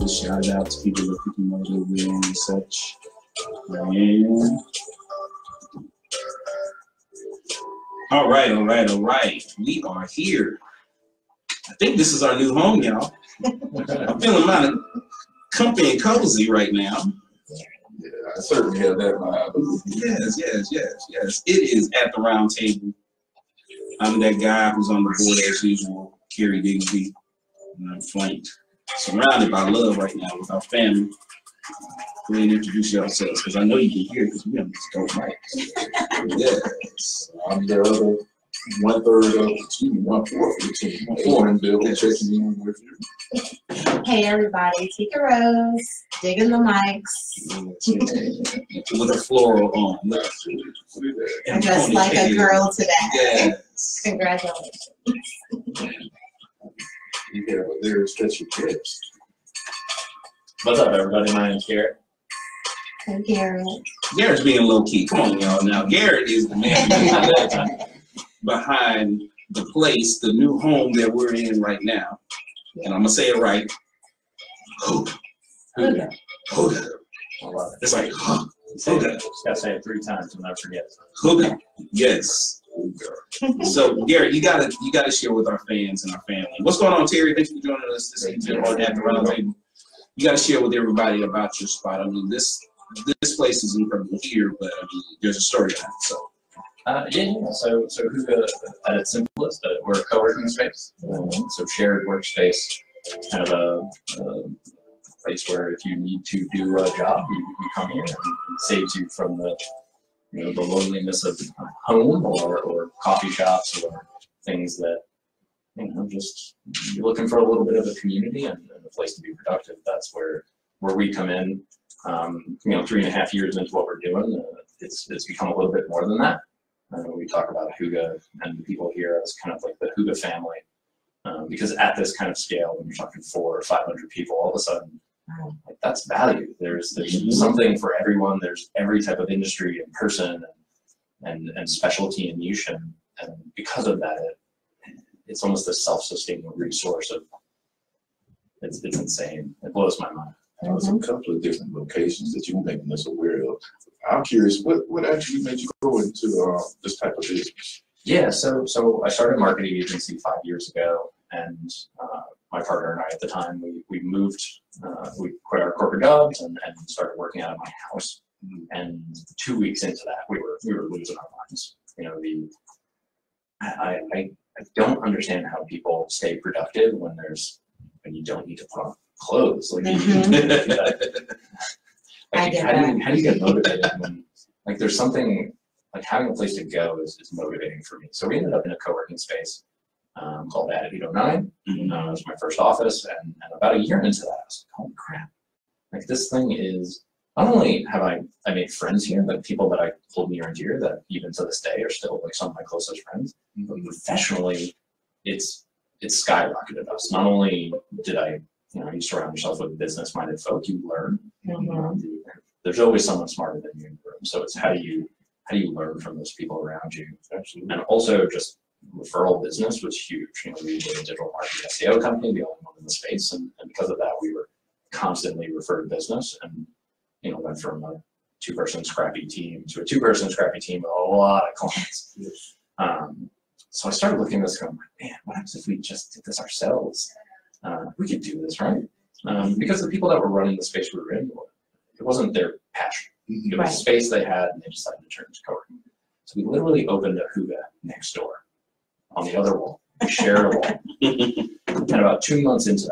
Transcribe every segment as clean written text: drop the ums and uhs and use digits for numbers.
Just shout out to people that people know that we're in and such. And all right. We are here. I think this is our new home, y'all. I'm feeling kind of comfy and cozy right now. Yeah, I certainly have that vibe. Yes. It is at the round table. I'm that guy who's on the board as usual, Kerry Digsby, and I'm flanked, surrounded by love right now with our family. Go ahead and introduce yourselves, because I know you can hear because we have this dope mic. Yes. I'm the other 1/4 of the team. Morning, Bill, checking in with you. Hey everybody, Tika Rose, digging the mics. With a floral on. I'm just like a girl today. Yes. Congratulations. You have a very special guest. What's up, everybody? My name's Garrett. Hey Garrett. Garrett's being low key. Come on, y'all. Now, Garrett is the man behind the place, the new home that we're in right now. And I'm going to say it right. Hoga. I love it. It's like, Hoga. Just gotta say it 3 times and never forget. Hoga. Yes. So, Garrett, you gotta share with our fans and our family. What's going on, Terry? Thanks for joining us this evening on At the Round Table. You gotta share with everybody about your spot. I mean, this place is incredible here, but I mean, there's a story behind it. So. So Hoga, at its simplest, we're a co-working space. So shared workspace, kind of a place where if you need to do a job, you come here and it saves you from the loneliness of home or coffee shops or things that, just you're looking for a little bit of a community and a place to be productive. That's where we come in. 3.5 years into what we're doing, it's become a little bit more than that. We talk about Hoga and the people here as kind of like the Hoga family, because at this kind of scale, when you're talking 400 or 500 people, all of a sudden, like that's value. There's something for everyone. There's every type of industry and person and specialty and niche, and because of that, it's almost a self-sustaining resource. It's insane. It blows my mind. There's a couple of different locations that you were making us aware of. I'm curious, what actually made you go into this type of business? Yeah, so I started a marketing agency 5 years ago, and my partner and I at the time, we moved, we quit our corporate jobs and started working out of my house. And 2 weeks into that, we were losing our minds. I don't understand how people stay productive when you don't need to put on clothes. Like, how do you get motivated when there's something like having a place to go is motivating for me. So we ended up in a co-working space called Attitude 09. It was my first office, and about a year into that, I was like, holy crap! Like this thing is not only have I made friends here, but people that I hold near and dear that even to this day are still like some of my closest friends. But professionally, it's skyrocketed us. Not only did you surround yourself with business-minded folk, you learn. There's always someone smarter than you in the room. So it's how do you learn from those people around you? Absolutely. And also just referral business was huge. We were a digital marketing SEO company, the only one in the space, and because of that, we were constantly referred business, and went from a 2-person scrappy team to a 2-person scrappy team with a lot of clients. So I started looking at this going, man, what happens if we just did this ourselves? We could do this, right? Because the people that were running the space we were in, it wasn't their passion. It was a space they had, and they decided to turn it to co-working. So we literally opened a Hoga next door on the other wall. We shared a wall. And about 2 months into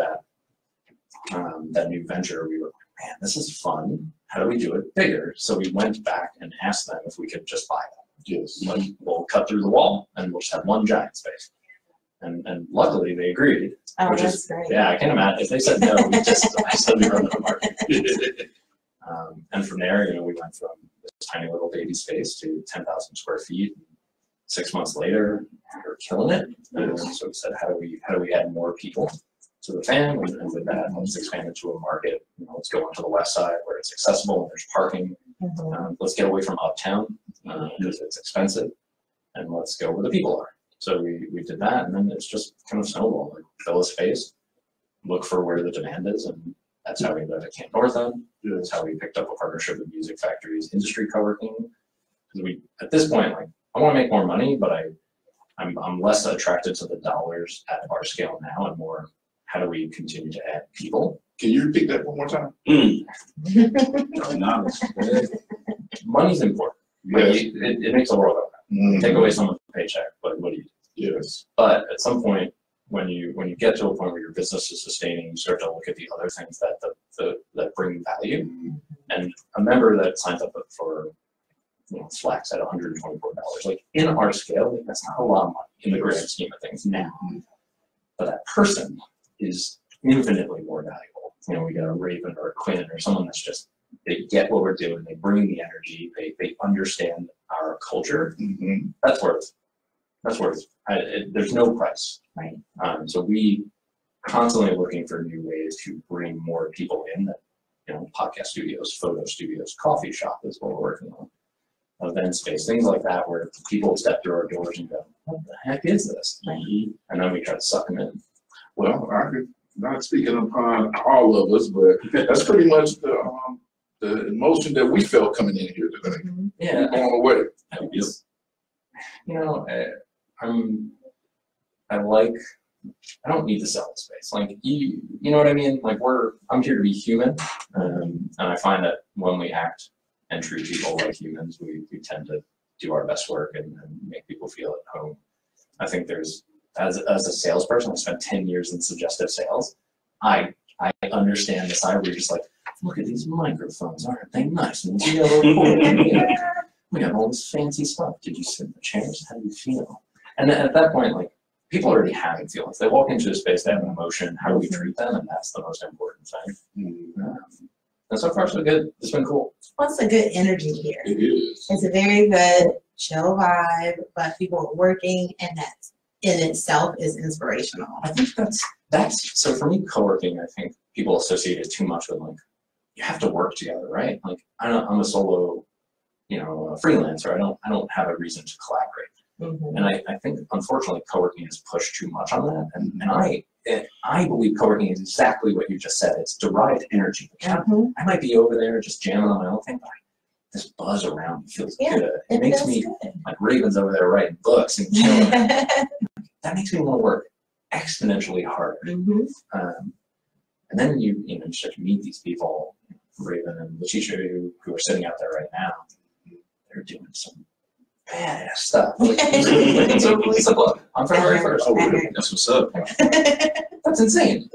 that new venture, we were like, man, this is fun. How do we do it bigger? So we went back and asked them if we could just buy them. Yes. We'll cut through the wall, and we'll just have one giant space. And luckily they agreed. Oh, which that's is great. Yeah, I can't imagine if they said no, I still be running the market. And from there, we went from this tiny little baby space to 10,000 square feet. 6 months later, we were killing it. So we said, how do we add more people to the fam? And with that, let's expand it to a market. Let's go onto the west side where it's accessible and there's parking. Let's get away from uptown because it's expensive, and let's go where the people are. So we did that, and then it's just kind of snowballed. Like, fill a space, look for where the demand is, and That's how we ended up at Camp North End. Yes. That's how we picked up a partnership with Music Factory's Industry Co-working. Because we, at this point, like, I want to make more money, but I'm less attracted to the dollars at our scale now, and more, how do we continue to add people? Can you repeat that one more time? Knowledge. Money's important. Like, Yes. it makes a world of it. Take away someone's paycheck, but what do you do? Yes. But at some point, when you get to a point where your business is sustaining, you start to look at the other things that bring value. And a member that signs up for Slacks at $124, like in our scale, like, that's not a lot of money in the grand scheme of things now. But that person is infinitely more valuable. We got a Raven or a Quinn or someone that's just, they get what we're doing, they bring the energy, they understand our culture. Mm-hmm. That's worth. There's no price. Right. So we constantly looking for new ways to bring more people in. Podcast studios, photo studios, coffee shop is what we're working on. Event space, things like that, where people step through our doors and go, "What the heck is this?" And then we try to suck them in. Well, I could, not speaking upon all of us, but that's pretty much the emotion that we felt coming in here today. Yeah, Going away. I don't need to sell the space. Like, you know what I mean? Like, I'm here to be human. And I find that when we act and treat people like humans, we tend to do our best work and make people feel at home. I think there's, as a salesperson, I spent 10 years in suggestive sales. I understand the side where you're just like, look at these microphones, aren't they nice? And we got all this fancy stuff. Did you sit in the chairs? How do you feel? And at that point, like, people already having feelings. They walk into a space, they have an emotion. How do we treat them? And that's the most important thing. And so far, so good. It's been cool. What's a good energy here? It is. It's a very good chill vibe, but people are working, and that in itself is inspirational. I think that's so for me, co-working, I think people associate it too much with, like, you have to work together, right? Like, I'm a solo, freelancer. I don't have a reason to collaborate. And I think, unfortunately, co-working has pushed too much on that. And I believe co-working is exactly what you just said. It's derived energy. I might be over there just jamming on my own thing, but this buzz around me feels good. It makes me, like Raven's over there writing books and killing it. That makes me want to work exponentially harder. And then you start to meet these people, Raven and Letitia, who are sitting out there right now. They're doing some badass stuff. So release a book on February 1st. Oh, really? That's what's up. That's insane.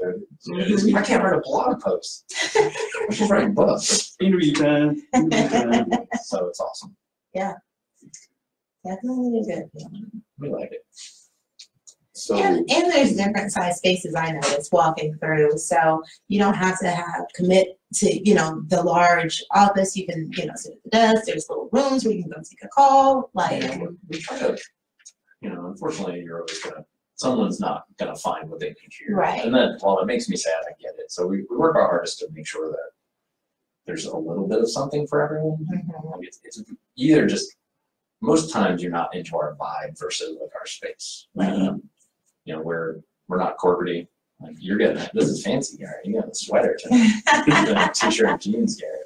I can't write a blog post. I'm just writing books. Interview time. So it's awesome. Yeah. Definitely a good feeling. We like it. So And there's different size spaces, I noticed walking through, so you don't have to commit to the large office. You can sit at the desk. There's little rooms where you can go take a call. Like, we try to, unfortunately, someone's not gonna find what they need here. Right. And then, while it makes me sad, I get it. So we work our hardest to make sure that there's a little bit of something for everyone. Like, it's either just, most times you're not into our vibe versus like our space. We're not corporate-y. Like, you're getting it. This is fancy, Gary. You got a sweater tonight. A t-shirt and jeans, Gary.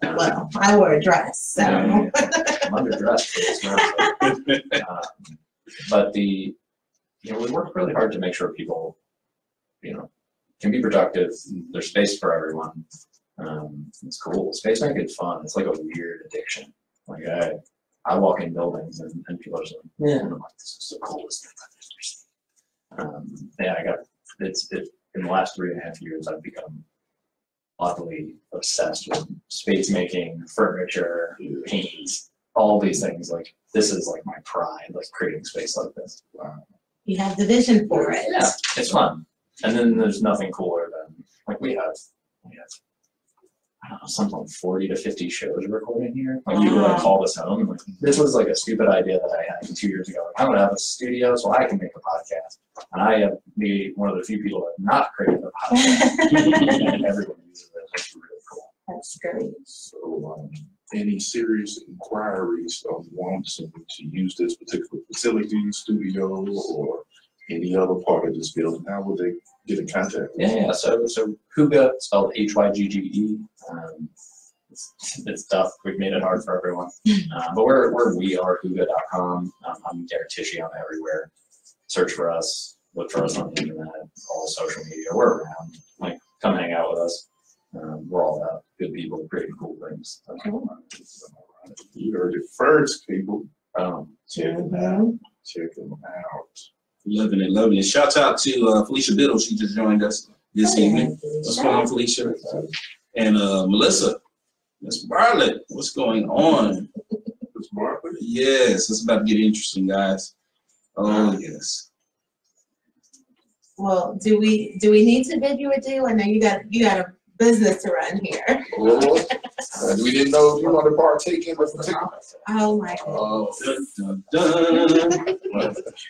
well, I wore a dress, so. I'm underdressed for this round. But we work really hard to make sure people, can be productive. There's space for everyone. It's cool. Space making is fun. It's like a weird addiction. Like, I walk in buildings and people are just like, yeah, and I'm like, this is the coolest thing I've ever seen. In the last 3.5 years, I've become oddly obsessed with space making, furniture, paint, all these things. Like, this is like my pride, like creating space like this. You have the vision for it. Yeah, it's fun. And then there's nothing cooler than, like, we have I don't know, something like 40 to 50 shows recorded here. Like, people like call us home. And, like, this was like a stupid idea that I had 2 years ago. Like, I'm gonna have a studio so I can make a podcast. And I have be one of the few people that have not created a podcast. And everyone uses it. It's really cool. That's great. So, any serious inquiries of wanting to use this particular facility, studio, or any other part of this building, how would they get in contact? Yeah. So Hygge, spelled Hygge. It's tough. We've made it hard for everyone. But we are Hygge.com. I'm Derek Tishy. I'm everywhere. Search for us. Look for us on the internet, all social media. We're around. Like, come hang out with us. We're all about good people, creating cool things. You heard it first, people. Check Check them out. Check them out. Loving it, loving it. Shout out to Felicia Biddle. She just joined us this evening. What's going on, Felicia? And Melissa, Miss Bartlett, what's going on? Miss Bartlett? Yes, it's about to get interesting, guys. Oh, yes. Well, do we need to bid you adieu? I know you got a business to run here. Well, we didn't know if you wanted to partake in the particular. Oh my God. Dun, dun, dun.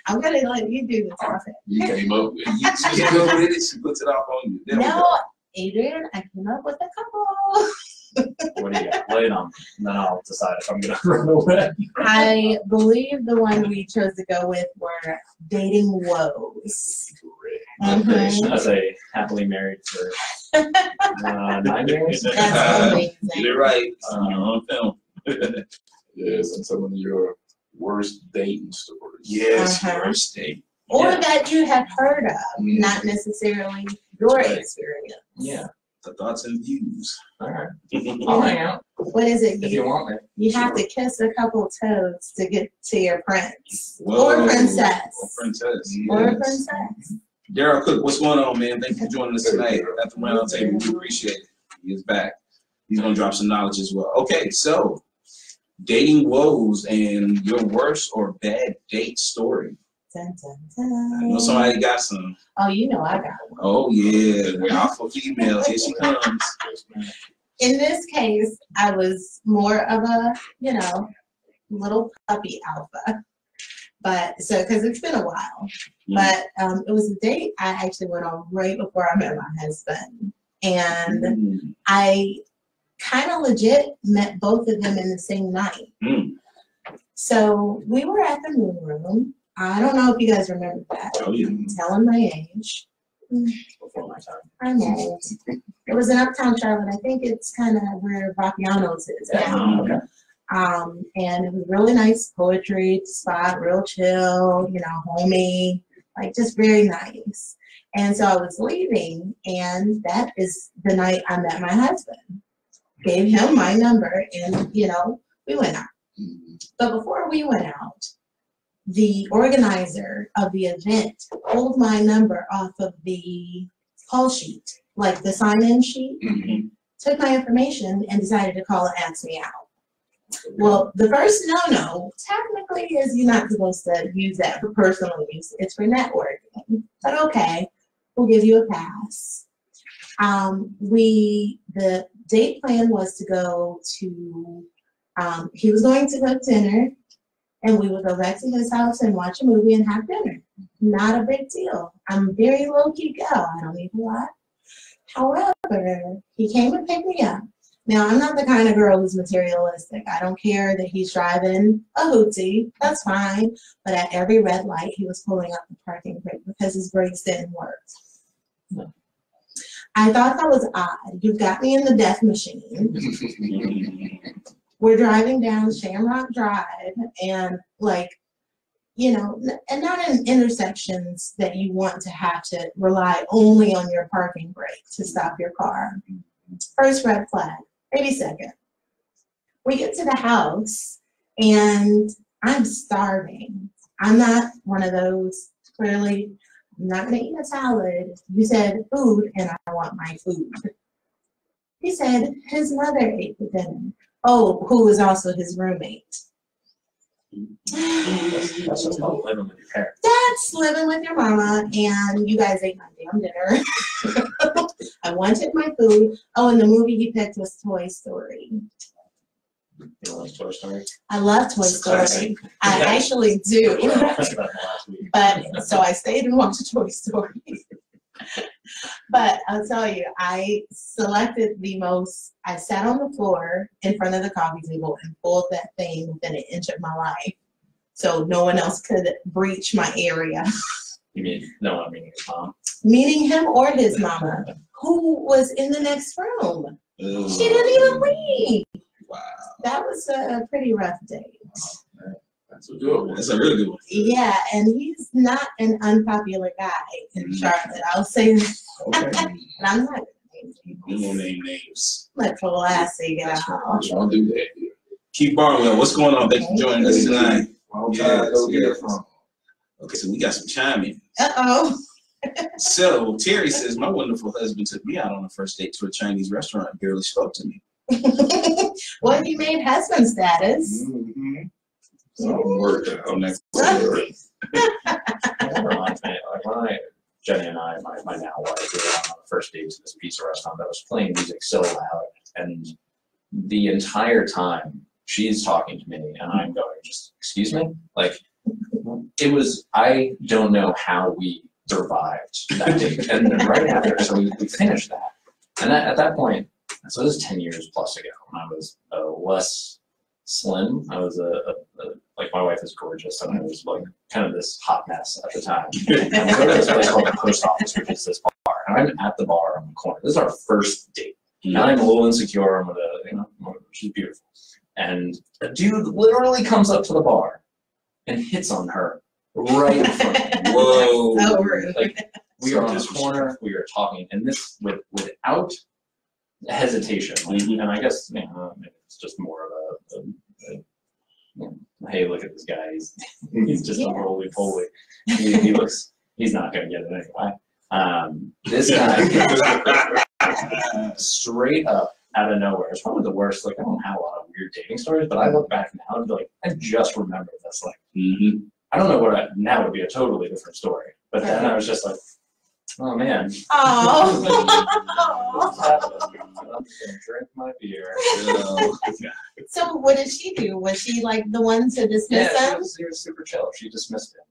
I'm gonna let you do the talking. You came up with. She came up with it. She puts it off on you. There we No, go. Adrian, I came up with a couple. What do you got? Lay it on. And then I'll decide if I'm gonna run away. I believe the one we chose to go with were dating woes. Mhm. As a happily married for 9 years. That's amazing. Get it right. You're on film. Yes, and some of your worst dating stories. Yes, Uh-huh. first date. Or Yeah. that you have heard of, Mhm. not necessarily your Right. experience. Yeah. The thoughts and views. All right. I'll hang out What is it? if you want me. You have to kiss a couple toes to get to your prince. Whoa. Or princess. Or princess. Or Yes. princess. Daryl Cook, what's going on, man? Thank you for joining us tonight at the round table. We appreciate it. He is back. He's gonna drop some knowledge as well. Okay, so dating woes and your worst or bad date story. Dun, dun, I know dun. somebody got some. Oh, you know I got one. Oh yeah, the alpha female. Here she comes. In this case, I was more of a, little puppy alpha. But so, because it's been a while, but it was a date I actually went on right before I met my husband. And Mm. I kind of legit met both of them in the same night. Mm. So we were at the Moon Room. I don't know if you guys remember that. Oh yeah. I'm telling my age. Before my time. I'm old. It was in Uptown Charlotte. I think it's kind of where Vapiano's is now. Okay. And it was really nice poetry spot, real chill, homey, like just very nice. And so I was leaving, and that is the night I met my husband. Gave him my number, and we went out. But before we went out, the organizer of the event pulled my number off of the call sheet, like the sign-in sheet, Mhm. took my information, and decided to call and ask me out. Well, the first no-no technically is you're not supposed to use that for personal use. It's for networking. But okay, we'll give you a pass. The date plan was to go to, he was going to cook dinner, and we would go back to his house and watch a movie and have dinner. Not a big deal. I'm a very low-key gal. I don't even lie. However, he came and picked me up. Now, I'm not the kind of girl who's materialistic. I don't care that he's driving a hoopty. That's fine. But at every red light, he was pulling up the parking brake because his brakes didn't work. No. I thought that was odd. You've got me in the death machine. We're driving down Shamrock Drive and and not in intersections that you want to have to rely only on your parking brake to stop your car. First red flag. Maybe second. We get to the house and I'm starving. I'm not one of those, clearly, I'm not gonna eat a salad. You said food and I want my food. He said his mother ate the dinner. Oh, who was also his roommate. That's just called living with your parents. That's living with your mama, and you guys ate my damn dinner. I wanted my food. Oh, and the movie he picked was Toy Story. You know, like Toy Story. I love Toy It's a Story. classic. I actually do. That's about last week. But so I stayed and watched Toy Story. But I'll tell you, I selected I sat on the floor in front of the coffee table and pulled that thing within an inch of my life. So no one else could breach my area. You mean, no, I mean his mom. Meeting him or his mama, who was in the next room. She didn't even leave. Wow. That was a pretty rough date. That's a good one. That's a really good one. Yeah, and he's not an unpopular guy in Charlotte. I'll say that. Okay. And I'm not We won't name names. like classy guy. Don't do that. Keith Barnwell, what's going on? Thanks for joining us tonight. Long time to go get it from. Okay, so we got some chime-in. Uh-oh. So Terry says, my wonderful husband took me out on a first date to a Chinese restaurant and barely spoke to me. Well, he made husband status. Mm-hmm. Something worked out. Next. That reminds me, like when Jenny and I, my now wife, we were on the first date to this pizza restaurant that was playing music so loud, and the entire time she's talking to me and I'm going, just excuse me? Like, it was, I don't know how we survived that date. And then right after, so we finished that. And at that point, so this is 10 years plus ago, when I was less slim. I was like, my wife is gorgeous, and I was like kind of this hot mess at the time. And we go to this place called the Post Office, which is this bar, and I'm at the bar on the corner. This is our first date. And I'm a little insecure. I'm with she's beautiful. And a dude literally comes up to the bar and hits on her right in front of me. Whoa. So rude. Like, we are on the corner, we are talking, and this without hesitation. Like, and I guess maybe it's just more of hey, look at this guy. He's just a roly-poly. He's not gonna get it anyway. This guy straight up out of nowhere. It's probably the worst. Like, I don't have a lot of weird dating stories, but I look back now and be like, I just remember this. Like, I don't know what now would be a totally different story. But then I was just like, oh man. Oh. I'm just gonna drink my beer. So what did she do? Was she like the one to dismiss him? She was super chill. She dismissed him.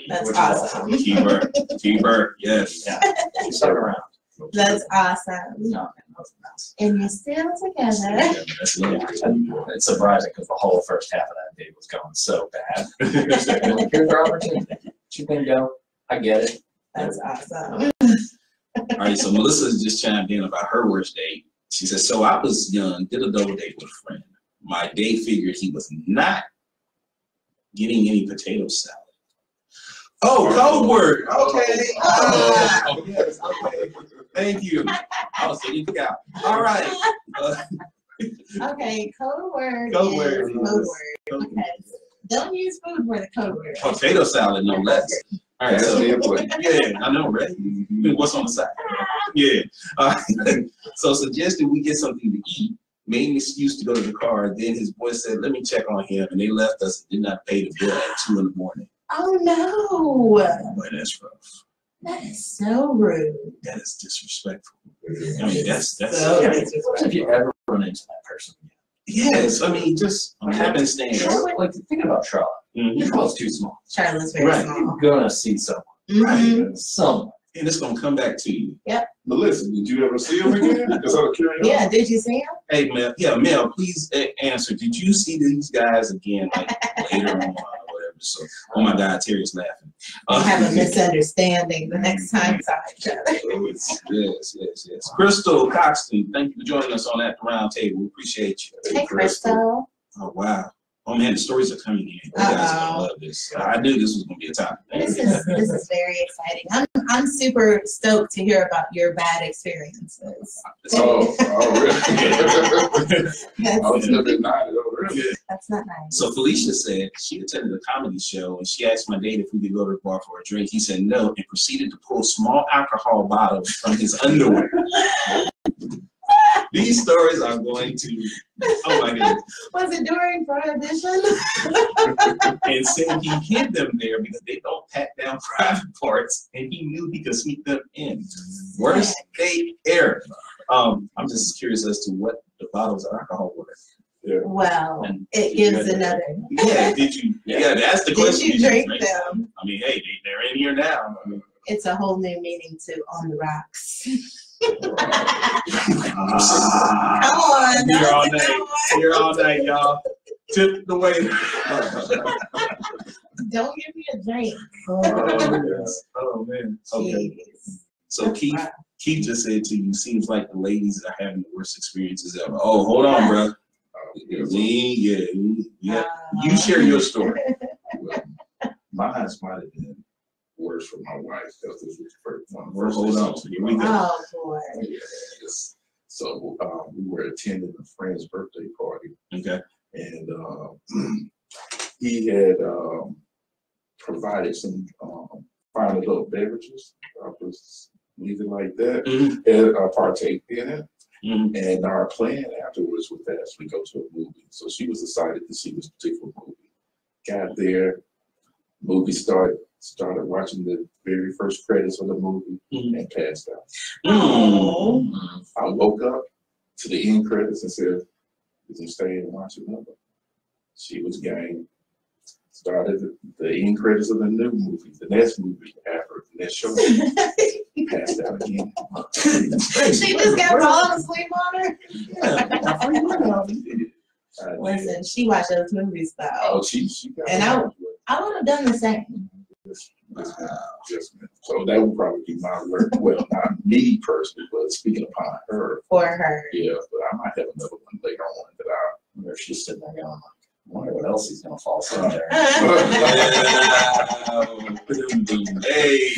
That's which is awesome. Keeper, yes. Yeah, she stuck around. That's awesome. No, man, that was a mess. And you're still together. That's Yeah, lovely. and it's surprising because the whole first half of that date was going so bad. Like, here's our opportunity. She can go. I get it. That's awesome. All right, so Melissa just chimed in about her worst date. She says, so I was young, did a double date with a friend. My date figured he was not getting any potato salad. Oh, code word. Okay. Oh, yes, okay. Thank you. I was thinking you out. All right. Okay, code word. Code is word. Code word. Okay. Don't use food for the code word. Potato salad, no less. All right, That's so the input. yeah, I know, right? What's on the side? Yeah. So suggested we get something to eat. Made an excuse to go to the car. Then his boy said, "Let me check on him," and they left us and did not pay the bill at 2 in the morning. Oh no. Boy, that's rough. That is so rude. That is disrespectful. I mean, that's So Yeah, disrespectful. if you ever run into that person again. yes. I mean, just happenstance. Like, thinking about Charlotte. Mhm. Charlotte's too small. Charlotte's very Right. small. You're gonna see someone. Mhm. Someone. And it's gonna come back to you. Melissa, did you ever see him again? Just out of curiosity. Yeah, did you see him? Hey, Mel. Yeah, Mel. Please answer. Did you see these guys again, like later on or whatever? So, oh my God, Terry's laughing. They have a misunderstanding the next time we saw each other. Yes. Crystal Coxton, thank you for joining us on At the Round Table. We appreciate you. Hey, Crystal. Oh, wow. Oh, man, the stories are coming in. You guys are going to love this. I knew this was going to be a topic. This is very exciting. I'm super stoked to hear about your bad experiences. Oh, really? I was That's, a bit nodded. Oh, really? that's not nice. So Felicia said she attended a comedy show and she asked my date if we could go to the bar for a drink. He said no and proceeded to pull small alcohol bottles from his underwear. These stories are going to, oh my goodness. Was it during Prohibition? And said he hid them there because they don't pat down private parts and he knew he could sneak them in. Worst date ever. I'm just curious as to what the bottles of alcohol were. Yeah. Well, And it you gives had- another. Yeah, did you? Yeah, that's the Did question. you drink them? I mean, hey, they're in here now. I mean, It's a whole new meaning to on the rocks. Come ah, on. Here that all was a night. good one. Here all night, y'all. Tip the waiter. Don't give me a drink. Oh man. Okay. Jeez. So Keith just said to you, seems like the ladies are having the worst experiences ever. Oh, hold on, bro. Yeah. You share your story. Well, mine might have been worse for my wife because this was the first one. Well, hold on. Here we go. Oh boy. Yes. So we were attending a friend's birthday party, Okay. and he had provided some fine adult beverages. I was leave it like that, and partake in it. And our plan afterwards was to actually go to a movie. So she was excited to see this particular movie. Got there, movie started watching the very first credits of the movie and passed out. Oh. I woke up to the end credits and said, "Did you stay and watch another?" She was game. Started the end credits of the new movie, the next movie after the next show. Passed out again. She just got falling asleep on her. Yeah. Listen, she watched those movies though. Oh, she got And I would have done the same. So that would probably be my work. Well, not me personally, but speaking upon her. For her. Yeah, but I might have another one later on that I Where she's sitting there going, I wonder what else he's gonna fall asleep there. Hey,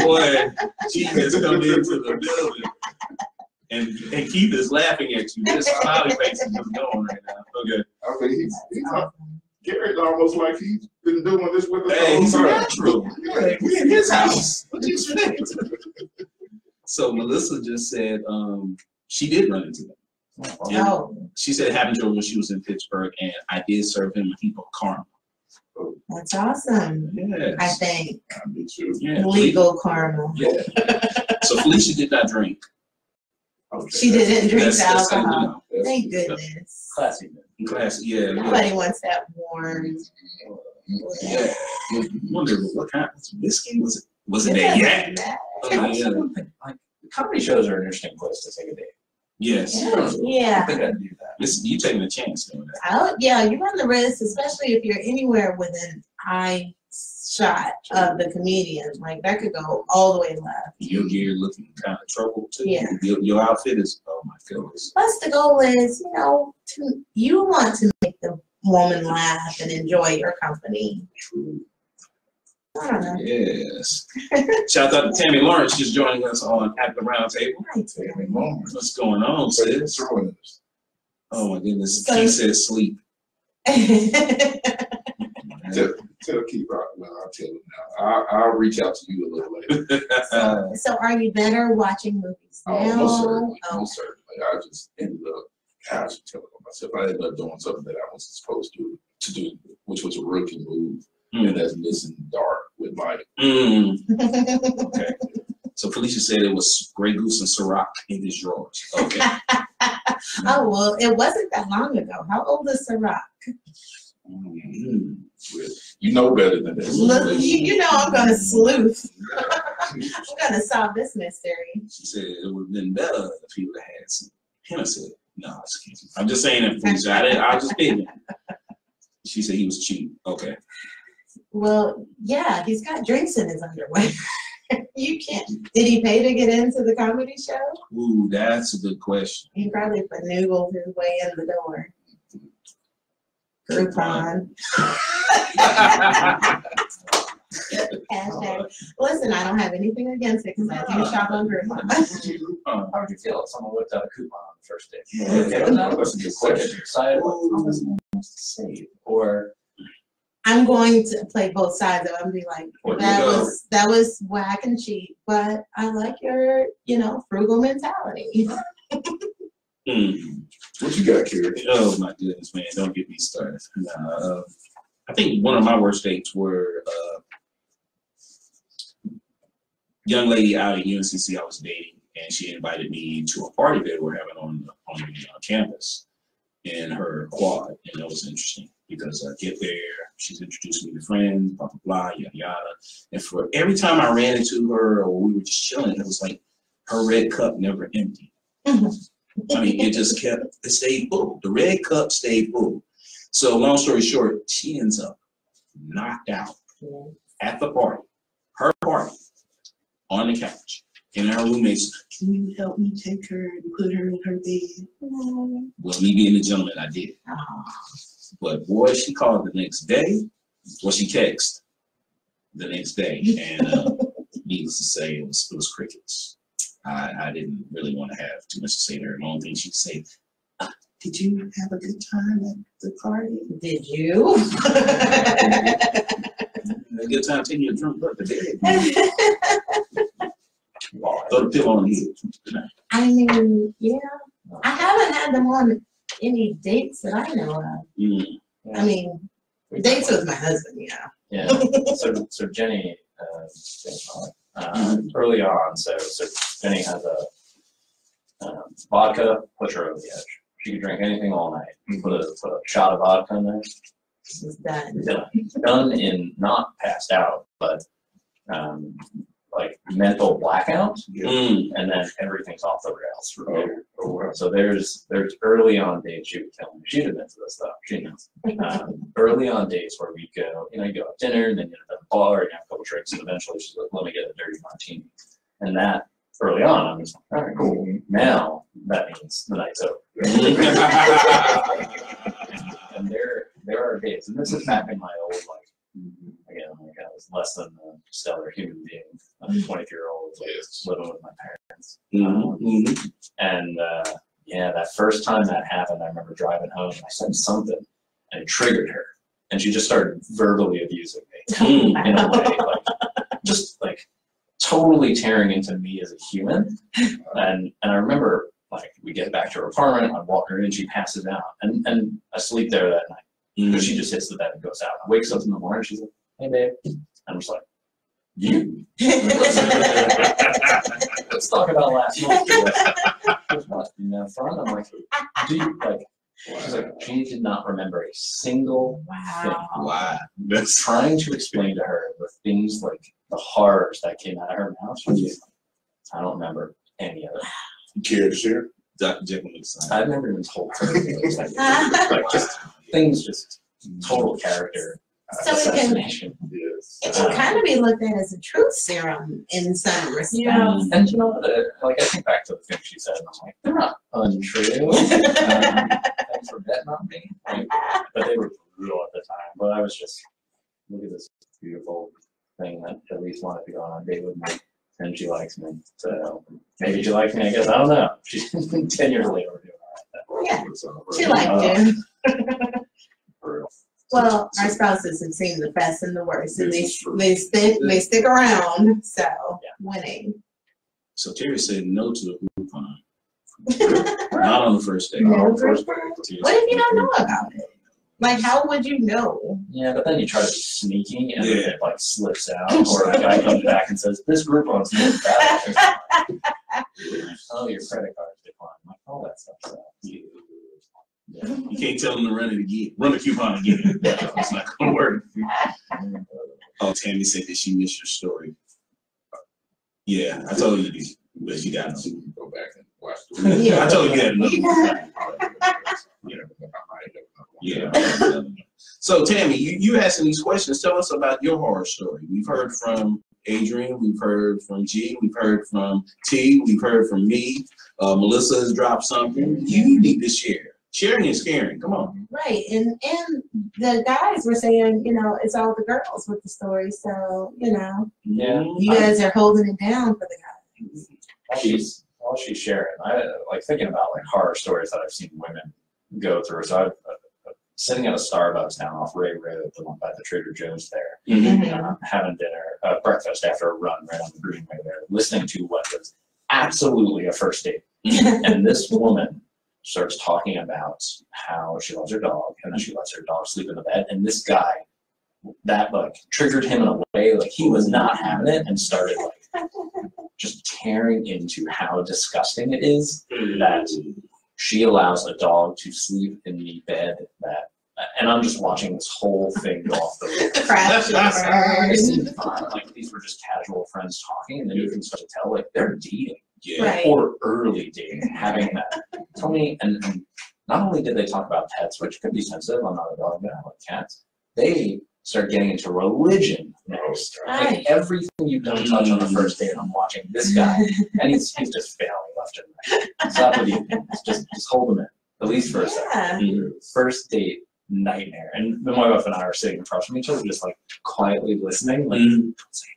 boy, she has come into the building. And Keith is laughing at you. This smiley face is just going right now. Okay. I mean, he's Gary's almost like he's been doing this with us. Hey, all he's the time. natural. We in his house. What you expect? So Melissa just said she did run into them. And Oh, she said it happened to her when she was in Pittsburgh, and I did serve him a heap of karma. that's awesome. Yes. I think Me too. Yeah. legal karma. Yeah. So Felicia did not drink. Okay. She didn't drink the That's how you alcohol. know. That's- Thank goodness. Classy. Class, yeah. Nobody wants that warm. Yeah. Wonder what kind of whiskey was it? Was it It that doesn't yak? matter. Yeah. Like, comedy shows are an interesting place to take a date. Yes. I Yeah. think I'd do that. Listen, you taking a chance doing that. Yeah, you run the risk, especially if you're anywhere within eye shot of the comedian. Like that could go all the way left. Your gear looking kind of troubled too. Yeah. Your outfit is, oh my goodness. Plus, the goal is, you want to make the woman laugh and enjoy your company. True. I don't know. Yes. Shout out to Tammy Lawrence just joining us on At the Round Table. Right. Tammy Lawrence. What's going on, sis? Throwing us. Oh my goodness. So- He says sleep. Tell Keith, well, I'll tell him now. I'll reach out to you a little later. So are you better watching movies now? Oh, most certainly. Oh, Most certainly. I just ended up, gosh, I'm telling myself, I ended up doing something that I wasn't supposed to do, which was a rookie move, and that's missing Dark with Mike. Okay. So Felicia said it was Grey Goose and Ciroc in his drawers. Okay. Oh, well, it wasn't that long ago. How old is Ciroc? You know better than this. Look, you know I'm going to sleuth. I'm going to solve this mystery. She said it would have been better if he would have had some Hennessy. No, I'm just saying it, Felicia. I was just kidding. She said he was cheap. Okay. Well, yeah, he's got drinks in his underwear. You can't. Did he pay to get into the comedy show? Ooh, that's a good question. He probably finagled his way in the door. Groupon. Hashtag. Listen, I don't have anything against it because I do shop on Groupon. How would you feel if someone whipped out a coupon on the first date? Yeah, that's a good question. Decided what was to save, or I'm going to play both sides of it and be like, Where do you that was whack and cheap, but I like your, frugal mentality. What you got, Kerry? Oh my goodness, man! Don't get me started. I think one of my worst dates were young lady out at UNCC I was dating, and she invited me to a party they were having on the campus in her quad, and that was interesting because I get there, she's introducing me to friends, blah blah blah, yada yada, and for every time I ran into her or we were just chilling, it was like her red cup never emptied. I mean, it stayed full. The red cup stayed full. So long story short, she ends up knocked out Yeah. at the party, her party, on the couch. And her roommates, can you help me take her and put her in her bed? Well, me being a gentleman, I did. But boy, she called the next day. Well, she texted the next day, and needless to say, it was crickets. I didn't really want to have too much to say to her. The only thing she'd say, did you have a good time at the party? Did you? A good time taking your drunk look at the throw the pillow on the head. I mean, yeah. I haven't had them on any dates that I know of. Mm. I mean, dates with my husband, yeah. Yeah. So Jenny, early on, so Jenny has a vodka, push her over the edge. She could drink anything all night. Put a shot of vodka in there. It's done. Done in not passed out, but like mental blackout, Mm. and then everything's off the rails from there. Oh, wow. So there's early on dates she would tell me. She'd admit to this stuff. She knows. Early on dates where we'd go, you go have dinner, and then you have a bar, and have a couple drinks, and eventually she's like, "Let me get a dirty martini." And that early on, I was like, "All right, cool." Now that means the night's over. And there are dates, and this is back in my old life. Again, I was less than a stellar human being, a 20-year-old living with my parents. Mm-hmm. And yeah, that first time that happened, I remember driving home and I said something and it triggered her. And she just started verbally abusing me in a way, just totally tearing into me as a human. And I remember we get back to her apartment, I walk her in, she passes out. And I sleep there that night. Because she just hits the bed and goes out. I wakes up in the morning, she's like, "Hey, babe." I'm just like, "You?" Let's talk about last month. She's what? In the front? I'm like, "Do you She's like, she did not remember a single thing. Wow. That's trying to explain to her the things like the horrors that came out of her mouth. She was just like, I don't remember any of it. You care to share? Dr. Jekyll and Hyde. I've never even told her. Just things, just total character So it can- assassination. Yes. It can kind of be looked at as a truth serum in some respects. Yeah, and you know what? I think back to the things she said, and I'm like, they're not untrue. Thanks for betting on me. But they were brutal at the time. But I was just, look at this beautiful thing that at least wanted to go on a date with me, and she likes me. So maybe she likes me, I guess. I don't know. She's 10 years later. We're doing all right. Yeah, she liked you. For real. Well, our spouses have seen the best and the worst, and they stick around. So winning. So Terry said no to the Groupon. Not on the first day. No First Groupon? day. What if you don't know about it? Like, how would you know? Yeah, but then you try to be sneaky, and Yeah. it slips out, or the guy comes back and says, "This Groupon's more bad." Oh, your credit card's declined. Like all that stuff. So. Yeah. You can't tell them to run it again. Run the coupon again. It's not gonna work. Oh, Tammy said that she missed your story. Yeah, I told you, but you got to Go back and watch the Yeah. I told you had another one. Yeah. So Tammy, you asking these questions. Tell us about your horror story. We've heard from Adrian, we've heard from G, we've heard from T, we've heard from me. Melissa has dropped something. You need to share. Sharing is caring. Come on. Right, and the guys were saying, it's all the girls with the story. So, Yeah. you guys are holding it down for the guys. While she's sharing, I thinking about horror stories that I've seen women go through. So I'm sitting at a Starbucks down off Ray Road, the one by the Trader Joe's there, having dinner, breakfast after a run right on the Greenway there, listening to what was absolutely a first date. And this woman starts talking about how she loves her dog, and then she lets her dog sleep in the bed. And this guy, that triggered him in a way he was not having it, and started just tearing into how disgusting it is that she allows a dog to sleep in the bed that, and I'm just watching this whole thing go off the rails. Crash and It burn. seemed fun. These were just casual friends talking, and then you can start to tell they're dating. Yeah. Right. Or early dating, having that. Tell me, and not only did they talk about pets, which could be sensitive, I'm not a dog guy, I like cats. They start getting into religion next. Right. Like everything you don't touch on the first date, I'm watching this guy, and he's just failing left and right. Stop with you. Just hold him in, at least for a second. Yeah. First date nightmare, and my wife and I are sitting across from each other, just like quietly listening, like don't say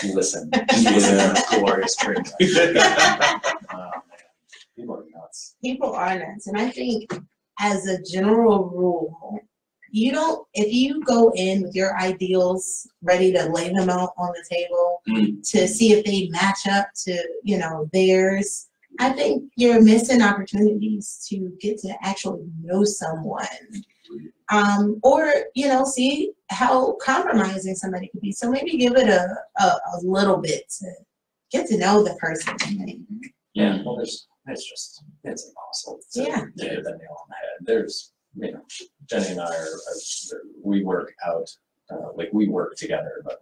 anything, just listen. Yeah, glorious dream. Man. People are nuts. People are nuts, and I think as a general rule, if you go in with your ideals ready to lay them out on the table to see if they match up to, theirs, I think you're missing opportunities to get to actually know someone. Or, see how compromising somebody could be. So maybe give it a little bit to get to know the person. Yeah, well, it's impossible to Yeah. hit that nail on the head. There's, Jenny and I we work out, we work together, but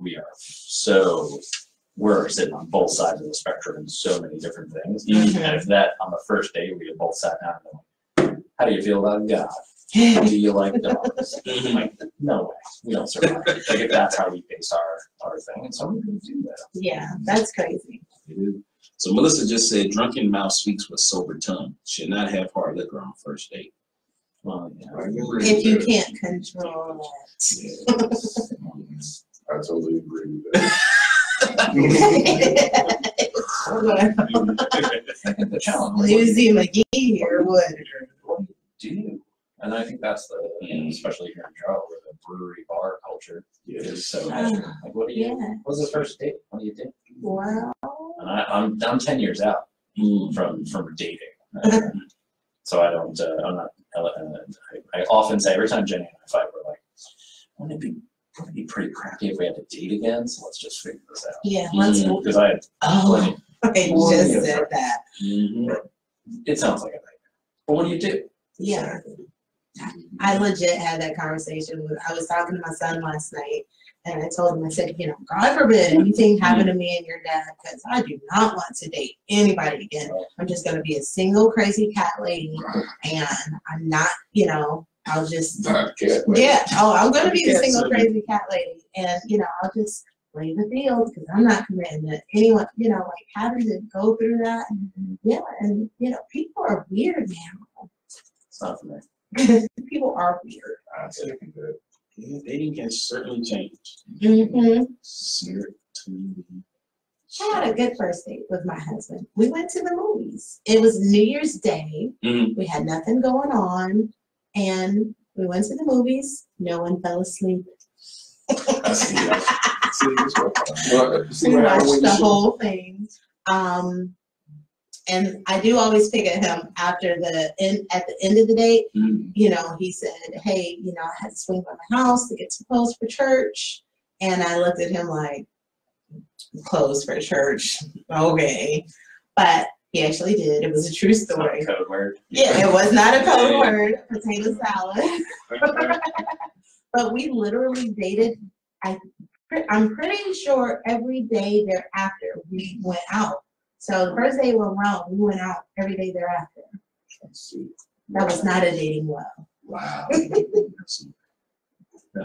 we're sitting on both sides of the spectrum in so many different things. And if that, on the first day, we had both sat down and like, how do you feel about God? Do you like dogs? Like, no way, we don't survive. Like, if that's how we base our thing, and some people do that. Yeah, that's crazy. So Melissa just said, drunken mouth speaks with sober tongue. Should not have hard liquor on first date. Well, yeah. If you can't control it. I totally agree with that. I think the challenge. Lucy McGee here would. What do you do? And I think that's especially here in Charlotte, where the brewery bar culture is so much. Like, what was the first date? What do you do? Wow. And I'm 10 years out from dating. So I don't, I often say, every time Jenny and I fight, we're like, wouldn't it be pretty crappy if we had to date again? So let's just figure this out. Yeah. Because I had plenty. I just said that. It sounds like a nightmare. But what do you do? Yeah. I legit had that conversation I was talking to my son last night, and I told him, I said, God forbid anything happen to me and your dad, because I do not want to date anybody again. I'm just going to be a single crazy cat lady, and I'm not, I'll just, I'm going to be a single crazy cat lady, and, I'll just play the field because I'm not committing to anyone, having to go through that. And, people are weird now. It's not for me. People are weird. I second that. Yeah, dating can certainly change. Certainly. I had a good first date with my husband. We went to the movies. It was New Year's Day. We had nothing going on, and we went to the movies. No one fell asleep. I see that. We watched the whole thing. And I do always pick at him at the end of the date. He said, hey, I had to swing by my house to get some clothes for church. And I looked at him like, clothes for church, okay. But he actually did. It was a true story. It's not a code word. Yeah, it was not a code word, potato salad. But we literally dated, I'm pretty sure every day thereafter we went out. So the first day we went out, we went out every day thereafter. That was not a dating well. Wow. I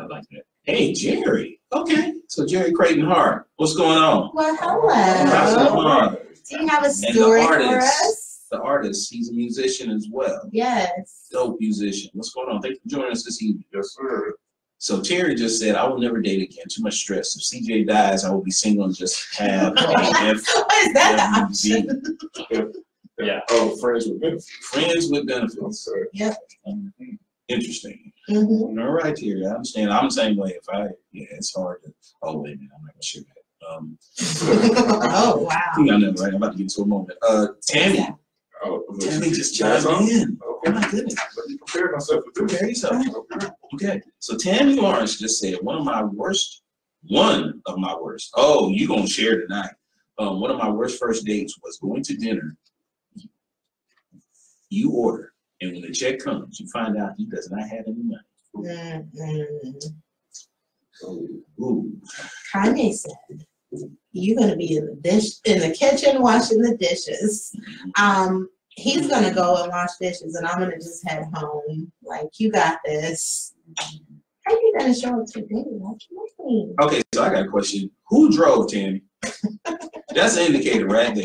like that. Hey, Jerry. Okay. So Jerry Creighton Hart, what's going on? Well, hello. Do you have a story for us? The artist, he's a musician as well. Yes. Dope musician. What's going on? Thank you for joining us this evening. Yes, sir. So Terry just said, I will never date again. Too much stress. If CJ dies, I will be single and just have What is that the option? Yeah. Oh, friends with benefits. Friends with benefits. Yep. Interesting. Mm-hmm. All right, Terry. I understand. I'm the same way. It's hard to. Oh wait a minute, I'm not gonna share that. Oh wow. I know, right? I'm about to get into a moment. Tammy. Oh, Tammy just chimed in. Oh my goodness. Let me prepare myself for this. Okay. So Tammy Lawrence just said one of my worst. Oh, you gonna share tonight? One of my worst first dates was going to dinner. You order, and when the check comes, you find out he does not have any money. Ooh. Kanye said, "You're gonna be in the kitchen washing the dishes. He's gonna go and wash dishes, and I'm gonna just head home. Like, you got this." How you gonna show up to dinner? Okay, so I got a question. Who drove, Tammy? That's an indicator right there.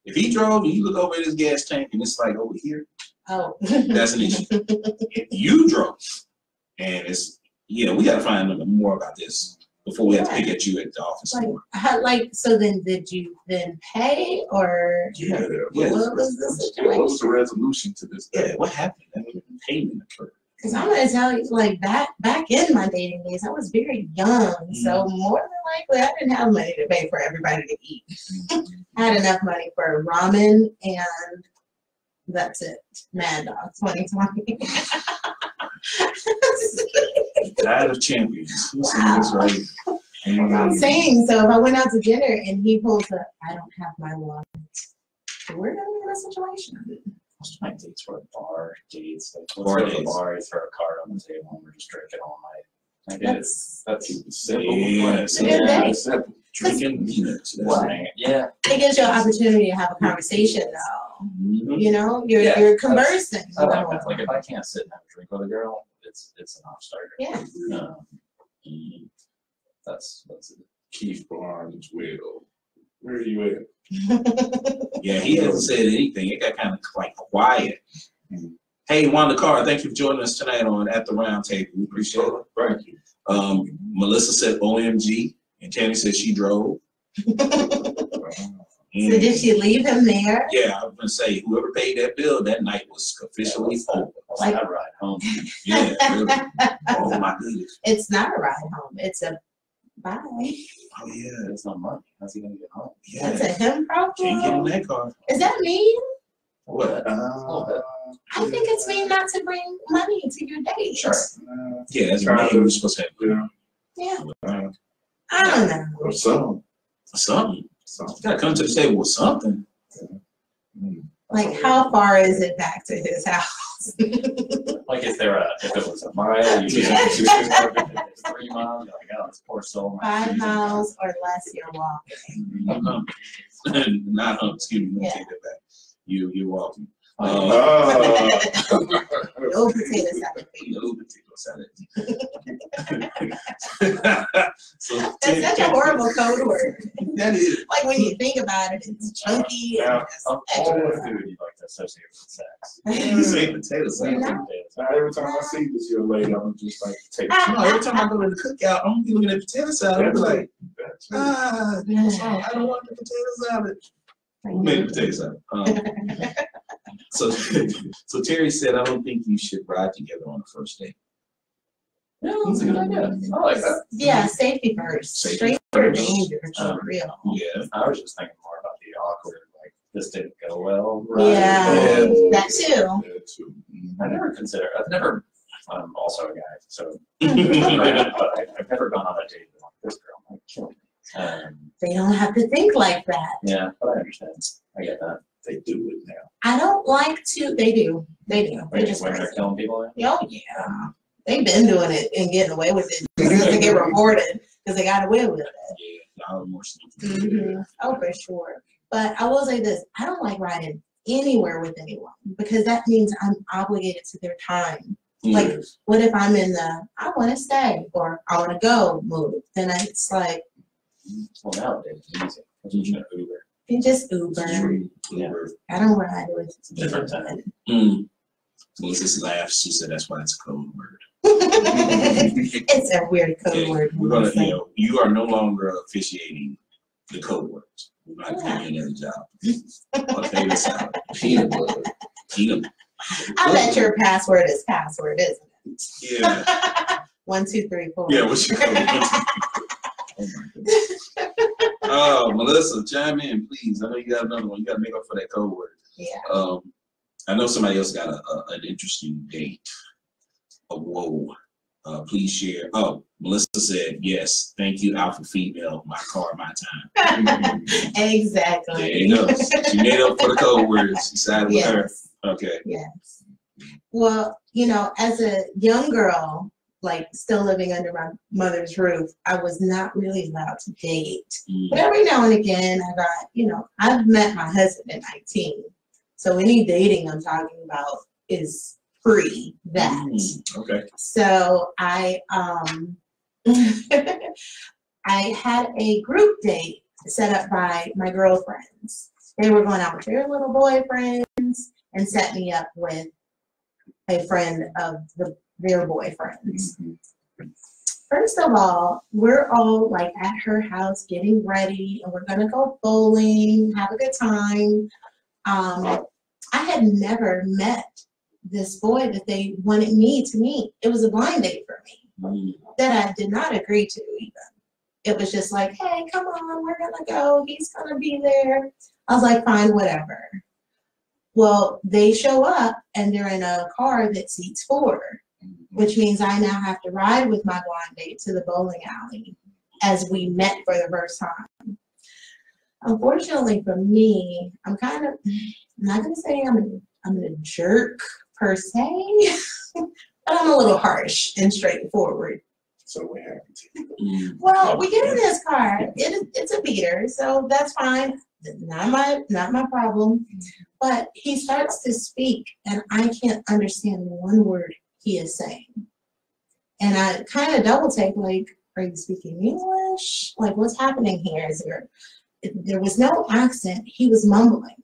If he drove and you look over at his gas tank and it's like over here, Oh. that's an issue. If you drove, and it's, we got to find out more about this before we have to pick at you at the office. So then did you then pay or? Yeah. What was the What was situation? the resolution to this? Yeah, what happened? That payment occurred. Because I'm gonna tell you, like back in my dating days, I was very young, so more than likely I didn't have money to pay for everybody to eat. I had enough money for ramen and that's it. Mad Dog 2020. Diet of champions. Who's saying Wow. this right? I'm saying, so if I went out to dinner and he pulls up, I don't have my wallet. We're gonna be in a situation. Most of my dates were at bar dates. Like, Bar let's go to the dates. bar, you throw a card on the table, and we're just drinking all night. I did it. That's Simple. Yeah, It's a good day. Simple. Drinking peanuts. That's What? right. Yeah. It gives you an opportunity to have a conversation though. Mhm. You know, you're Yeah, you're conversing. I like that. Like if I can't sit and have a drink with a girl, it's an off-starter. Yeah. That's it. Keith Barnes, well, where are you at? Yeah, he hasn't said anything. It got kind of like quiet. Hey, Wanda Carr, thank you for joining us tonight on At the Round Table. We appreciate it. Thank you. Melissa said OMG, and Tammy said she drove. So did she leave him there? Yeah, I was gonna say whoever paid that bill that night was officially over. What's Like- that ride home? Yeah, really. Oh my goodness. It's not a ride home. It's a bye. Oh yeah, It's not money. How's he gonna get home? That's a yeah. him Can't get in problem. that car. Is that mean? What? I think it's mean not to bring money to your date. Sure. Yeah, as a man, you're supposed to have Yeah, Yeah. I don't know. or some. something. You gotta come to the table with something. Like, how far is it back to his house? Like if it was a mile, you Yeah. just it's 3 miles, you're like, oh, this poor soul. 5 miles or less, you're walking. Excuse me, let me Yeah. take that back. You're walking. Oh. No potato salad. No potato salad. So That's such a horrible code word. that is. Like when you think about it, it's chunky and Yeah. just Of all the extra. food you'd like to associate with sex. You say potato salad. No. Now, every time I see this young lady, I'm just like, take No, every time I go to the cookout, I'm gonna be looking at potato salad. I'm like, that. I don't want the potato salad. Who made the potato salad? So Terry said, I don't think you should ride together on the first date. Yeah, that's a good idea. I like that. Yeah, safety first. Safety Straight for first. danger, for real. Yeah. I was just thinking more about the awkward, like this didn't go well. Yeah, Yeah. that too. That too. I've never, I'm also a guy, so, but I've never gone on a date with this girl. Like, kill me. They don't have to think like that. Yeah, but I understand. I get that. They do it now. I don't like to. They do. They do. They Wait, just when they're crazy. killing people now? Oh yeah, they've been doing it and getting away with it. Just to get reported because they got away with it. Yeah, y'all are more sneaky. Mhm. Oh, for sure. But I will say this: I don't like riding anywhere with anyone because that means I'm obligated to their time. Like, Yes. what if I'm in the I want to stay or I want to go mood? Then it's like Well, nowadays it's easy. You can Uber. you just Uber. Yeah. I don't ride with Different anyone. Melissa laughs. She said that's why it's a code word. It's a weird code Okay, word. we're gonna, Melissa. you are no longer officiating the code words. We're not giving you another job. Potato salad, peanut butter, peanut. I bet your password is password, isn't it? Yeah, 1, 2, 3, 4. yeah. What's your code? Oh my goodness. Oh, Melissa, chime in, please. I know you got another one. You got to make up for that code word. Yeah. I know somebody else got an interesting date. Whoa. Please share. Oh, Melissa said, yes, thank you, alpha female, my car, my time. Exactly. There you go. She made up for the code words. She sided with her. Yes. Okay. Yes. Well, as a young girl, like still living under my mother's roof, I was not really allowed to date. But every now and again, I got, I've met my husband at 19. So any dating I'm talking about is pre that. Okay. So I I had a group date set up by my girlfriends. They were going out with their little boyfriends and set me up with a friend of their boyfriends. First of all, we're all like at her house getting ready and we're gonna go bowling, have a good time. I had never met this boy that they wanted me to meet. It was a blind date for me that I did not agree to even. It was just like, hey, come on, we're gonna go. He's gonna be there. I was like, fine, whatever. Well, they show up and they're in a car that seats 4, which means I now have to ride with my blind date to the bowling alley as we met for the first time. Unfortunately for me, I'm not gonna say I'm a jerk per se, but I'm a little harsh and straightforward. So what happened to you? Well, we get in this car. It's a beater, so that's fine. Not my problem. But he starts to speak, and I can't understand one word he is saying. And I kind of double take, like, are you speaking English? Like, what's happening here? There was no accent. He was mumbling.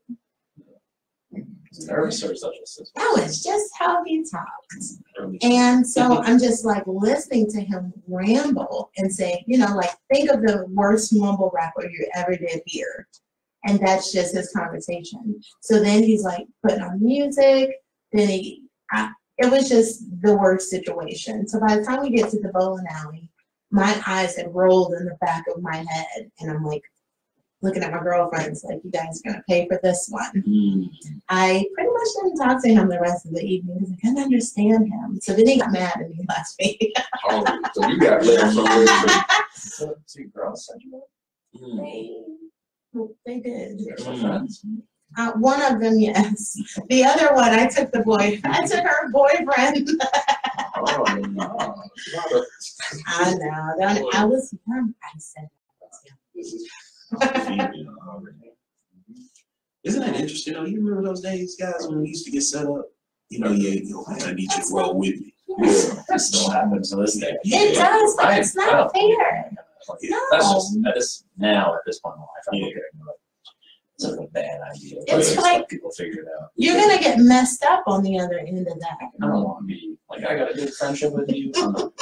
Nervous or such a That was just how he talked. And so I'm just like listening to him ramble and say, you know, like, think of the worst mumble rapper you ever did hear. And that's just his conversation. So then he's like putting on music. Then it was just the worst situation. So by the time we get to the bowling alley, my eyes had rolled in the back of my head. And I'm like, looking at my girlfriends, like, you guys are gonna pay for this one. I pretty much didn't talk to him the rest of the evening because I couldn't understand him. So then he got mad at me last week. Oh, so you got left somewhere too. So two girls sent you They did. friends. One of them, yes. The other one, I took her boyfriend. Oh, no. I know. I was young. I said This is Isn't that interesting? Though? You remember those days, guys, when we used to get set up? You know, I need you to roll with me. That still happens to this day. it does, but it's not fair. That is now at this point in life. I'm looking at it. It's a bad idea. It's like people figure it out. you're gonna get messed up on the other end of that. I don't want to be like I got a good friendship with you. I'm not.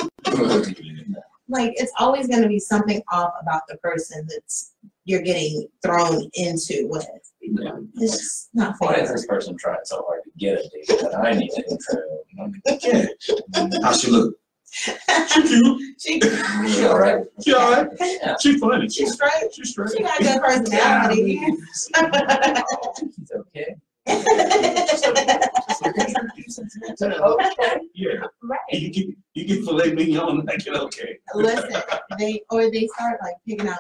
Like it's always gonna be something off about the person that's you're getting thrown into with. Yeah. It's just not Why is fair. this person trying so hard to get a date that I need to intro? How she look? She cute. She all right? She all right. Yeah. She funny. She's straight. She's straight. She got a good personality. He's okay. Okay. Yeah. Right. You can filet mignon like it okay. Listen, they start like picking out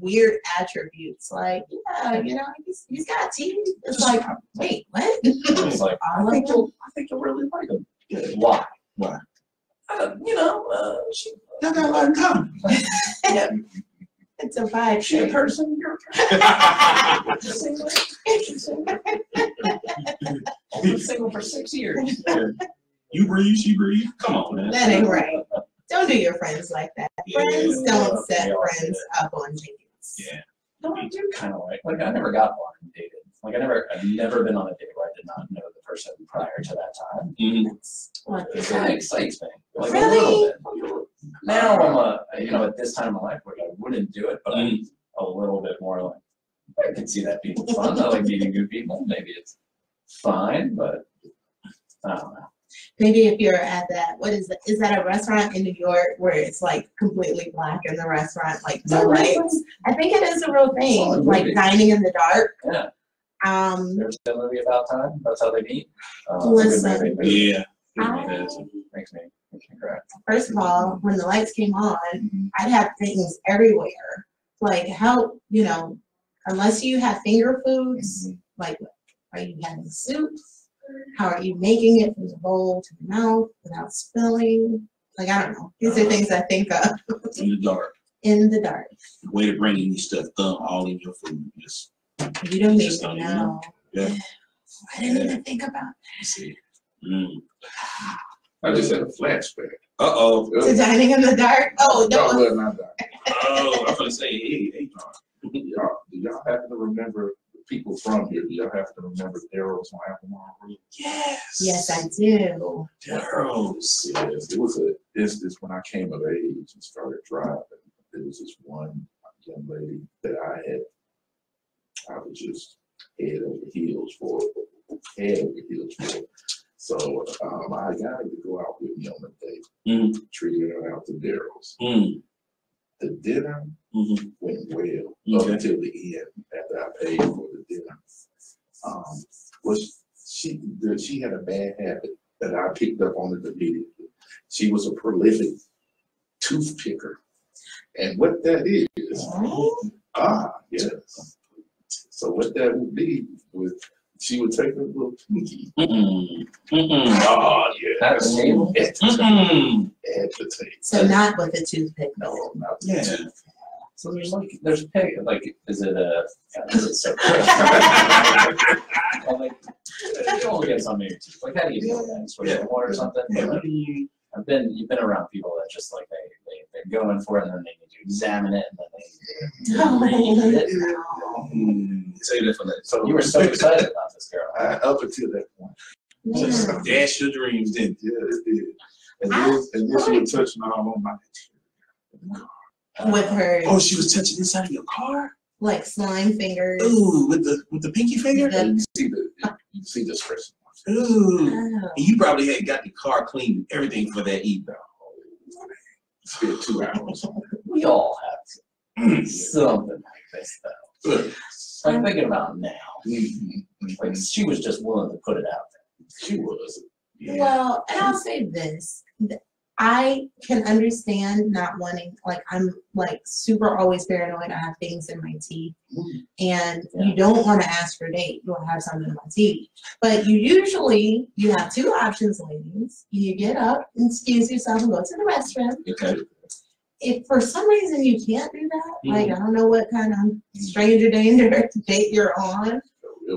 weird attributes. Like, yeah, you know, he's got teeth. It's like, wait, what? It's like All of them? I think you'll really like him. Why? Why? She. Y'all got a lot in common. It's a vibe. She a thing. person, you're a person. I've been single for 6 years. You breathe, she breathe. Come on, man. That ain't right. Don't do your friends like that. Friends don't set Yeah. friends up on dates. Yeah. No, I do kind of like I never got blind dated. Like I've never been on a date where I did not know the person prior to that time. That's what It kind of excites me. Like Really? a little bit. Now I'm at this time in my life where I wouldn't do it, but I'm a little bit more like I can see that being fun. I like meeting new people. Maybe it's fine, but I don't know. Maybe if you're at that, is that a restaurant in New York where it's like completely black in the restaurant, like no lights? I think it is a real thing, Oh, like movie. dining in the dark. Yeah. Um, There's a movie about time. That's how they meet. Listen. Yeah. Makes me cry. first of all, when the lights came on, I'd have things everywhere. Like how, you know, unless you have finger foods, like are you having soup? How are you making it from the bowl to the mouth without spilling? Like, I don't know. These are things I think of In the dark. in the dark. Way to bring in your stuff, thumb all in your food. Just You don't Just even don't know. Yeah. I didn't even think about see. I just had a flashback. Uh-oh. To dining in the dark? Oh, no, no. well, not that. Oh, I'm gonna say, hey, Do y'all happen to remember the people from here? Do y'all happen to remember Daryl's on Applemore Road? yes. Yes, I do. Daryl's. Yes, it was a instance when I came of age and started driving. There was this one young lady that I was just head over heels for. So I got her to go out with me on a date, treated her out to Daryl's. The dinner went well up until the end after I paid for the dinner. She had a bad habit that I picked up on it immediately. She was a prolific tooth picker. And what that is, yes. So what that would be was she would take a little pinky. Oh, yeah. At the table? At the table. So not with a toothpick, though. No, not the Yeah. table. So there's pig, like, is it so well, like, you only get some of your teeth. Like, how do you do that? Sort of water or something? You've been around people that just like they're going for it and then they need to examine it and then they Say that for that. So you were so excited about this girl. up until that point. Just Yeah. dash your dreams, didn't Yeah, it did. And then she was touching all on my With her, Oh, she was touching inside of your car? like, slime fingers. Ooh, with the pinky finger? The- you see the expression. Ooh. Oh. And you probably had got the car clean, everything for that evening. Spent 2 hours. We all have something like this though. I'm thinking about now. Like she was just willing to put it out there. She was. Yeah. Well, and I'll say this. I can understand not wanting, like, I'm like super always paranoid. I have things in my teeth, and you don't want to ask for a date. You'll have something in my teeth. But you have 2 options, ladies. You get up, excuse yourself, and go to the restroom. Okay. If for some reason you can't do that, like, I don't know what kind of stranger danger date you're on,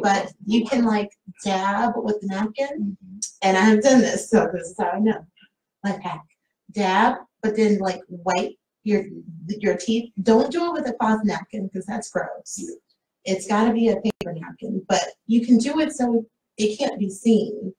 but you can, like, dab with the napkin. And I have done this, so this is how I know. Like, dab, but then, like, wipe your teeth. Don't do it with a cloth napkin because that's gross. It's got to be a paper napkin, but you can do it so it can't be seen,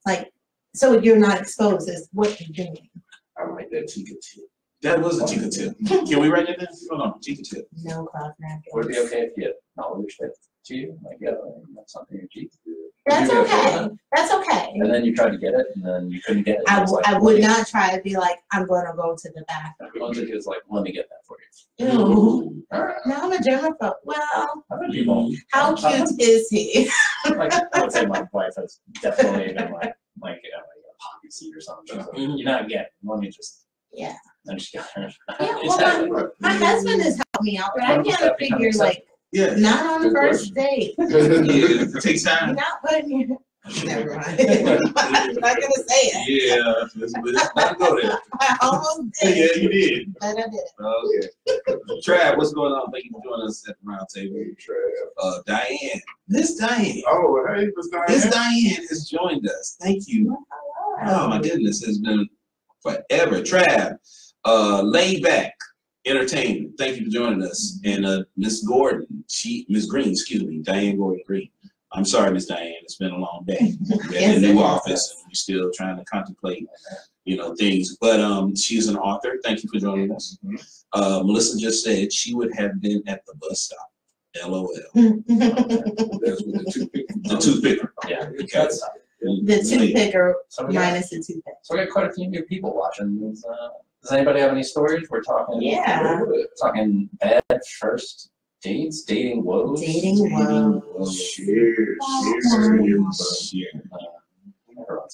like, so you're not exposed as what you're doing. I like that Tika tip. That was a Tika tip. Can we write that down? Hold on, Tika tip. No cloth napkins. Would it be okay if you acknowledged it to you? Like, yeah, that's something your teeth do. That's Would you be with okay. that? That's okay. And then you tried to get it, and then you couldn't get it. I It's like, would let me- not try to be like, I'm going to go to the bathroom. Once it is like, let me get that for you. Ew. All right. Now I'm a germaphobe. Well, How many people? how cute is he? Like, I would say my wife has definitely been like a pocket seat or something. She's like, you're not getting. Let me just. Yeah. Then she got her. Yeah, It's happening. My husband has helped me out, but I can't figure, like, Yeah. not on the Good first date. Yeah, it takes You're time. not putting your. Never mind. I'm not gonna say it. Yeah, let's not go there. I almost Yeah, did, you did. but I didn't. Okay. Trav, what's going on? Thank you for joining us at the round table. Diane. Miss Diane. Oh, hey, Miss Miss Diane. Diane has joined us. Thank you. Oh my goodness, it's been forever. Trav, laid back entertainment. Thank you for joining us. And Miss Gordon, Miss Green, excuse me, Diane Gordon Green. I'm sorry, Miss Diane. It's been a long day. We're in Yes, a it new has. office, and we're still trying to contemplate, things. But she's an author. Thank you for joining us. Melissa just said she would have been at the bus stop. LOL. That's with the toothpick. The toothpicker. Yeah. Okay. That's, The toothpicker so we got, minus the toothpick. so we got quite a few new people watching. Does anybody have any stories? We're talking. Yeah. Talking bad first dates, dating woes. Dating woes. Cheers. Everyone's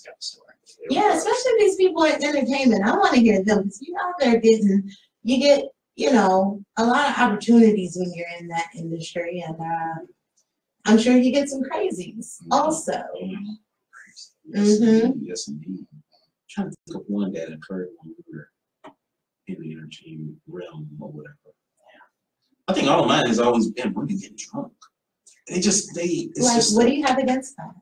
got a story. Yeah, especially these people in entertainment. I want to hear them because you get, a lot of opportunities when you're in that industry, and I'm sure you get some crazies also. Yes, indeed. I'm trying to think of one that occurred when we were in the entertainment realm or whatever. I think all of mine has always been women getting drunk. it's Like, just, what do you have against that?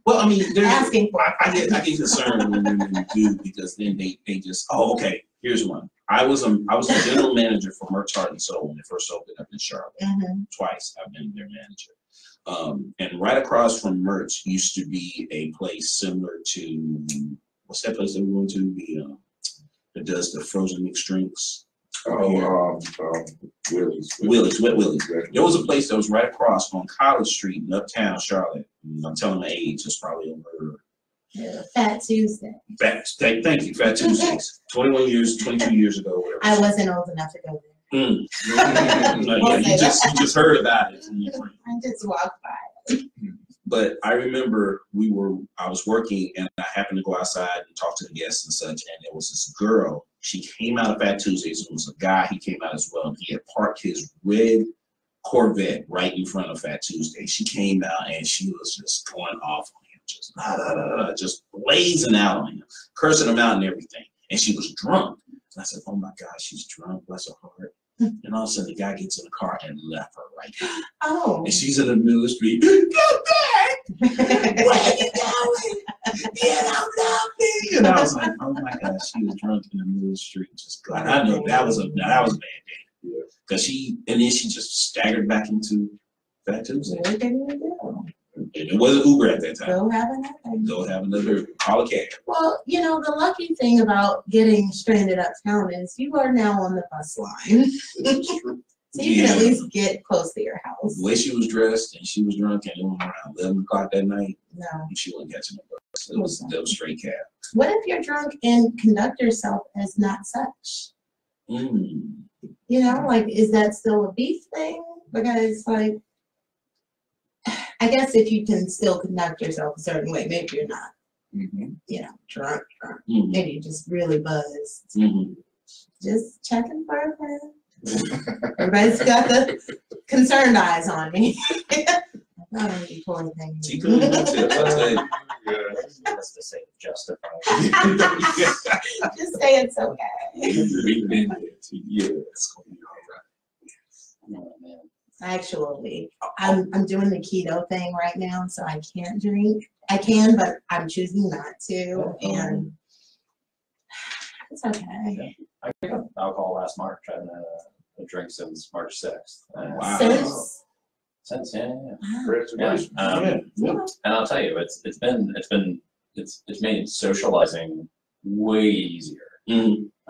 well, I mean, there's, Asking for it. I get concerned when women do, because then they just, oh, okay, here's one. I was a general manager for Merch Heart and Soul when it first opened up in Charlotte. Mhm. Twice I've been their manager. And right across from Merch used to be a place similar to, what's that place that we went to? That does the frozen mixed drinks. Willie's. Wet Willie's. There was a place that was right across on College Street in Uptown Charlotte. I'm telling my age, it's probably over. Yeah, Fat Tuesday. Thank you, Fat Tuesdays. 22 years ago, whatever. I wasn't old enough to go there. Yeah, you just heard about it from your friend. I just walked by. But I remember I was working and I happened to go outside and talk to the guests and such, and there was this girl. She came out of Fat Tuesdays. It was a guy. He came out as well. And he had parked his red Corvette right in front of Fat Tuesday. She came out and she was just going off on him, just blazing out on him, cursing him out and everything. And she was drunk. And I said, "Oh my God, she's drunk. Bless her heart." And all of a sudden, the guy gets in the car and left her right there. Oh. And she's in the middle of the street. Go back! Where are you going? Get out of me! And I was like, oh my God, she was drunk in the middle of the street. Just glad. I know that was a bad day. Because then she just staggered back into Fat Tuesday. What can you do? It wasn't Uber at that time. Go have another. Go have another, call a cab. Well, the lucky thing about getting stranded uptown is you are now on the bus line. So you can at least get close to your house. The way she was dressed and she was drunk and it was around 11 o'clock that night, No. and she wasn't catching the bus. It was straight cab. What if you're drunk and conduct yourself as not such? Is that still a beef thing? Because, I guess if you can still conduct yourself a certain way, maybe you're not, drunk. Maybe you're just really buzzed. Just checking for a friend. Everybody's got the concerned eyes on me. I don't need poor thing. She couldn't even tip, I'll tell you. That's to say justified. Just say it's okay. We've been there too. Yeah, it's gonna be all right. Oh, man. Actually, I'm doing the keto thing right now, so I can't drink. I can, but I'm choosing not to, and it's okay. I picked up alcohol last March. I haven't had a drink since March 6th. Wow. Since yeah. Congratulations. And I'll tell you, it's made socializing way easier.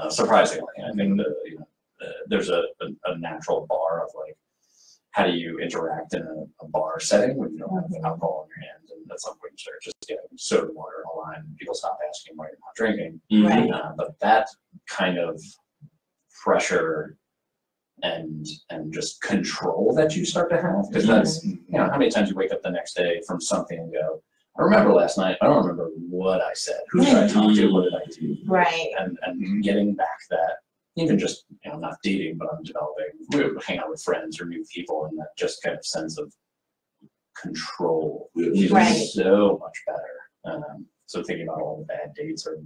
Surprisingly, I think there's a natural bar of how do you interact in a bar setting when you don't have alcohol in your hand, and at some point you start just getting soda water in a line and people stop asking why you're not drinking. Right. But that kind of pressure and just control that you start to have, because that's how many times you wake up the next day from something and go, I remember last night, I don't remember what I said, who did I talk to, what did I do, Right. and getting back that, even just not dating, but I'm developing, we would hang out with friends or new people, and that just kind of sense of control feels Right. so much better. So thinking about all the bad dates, or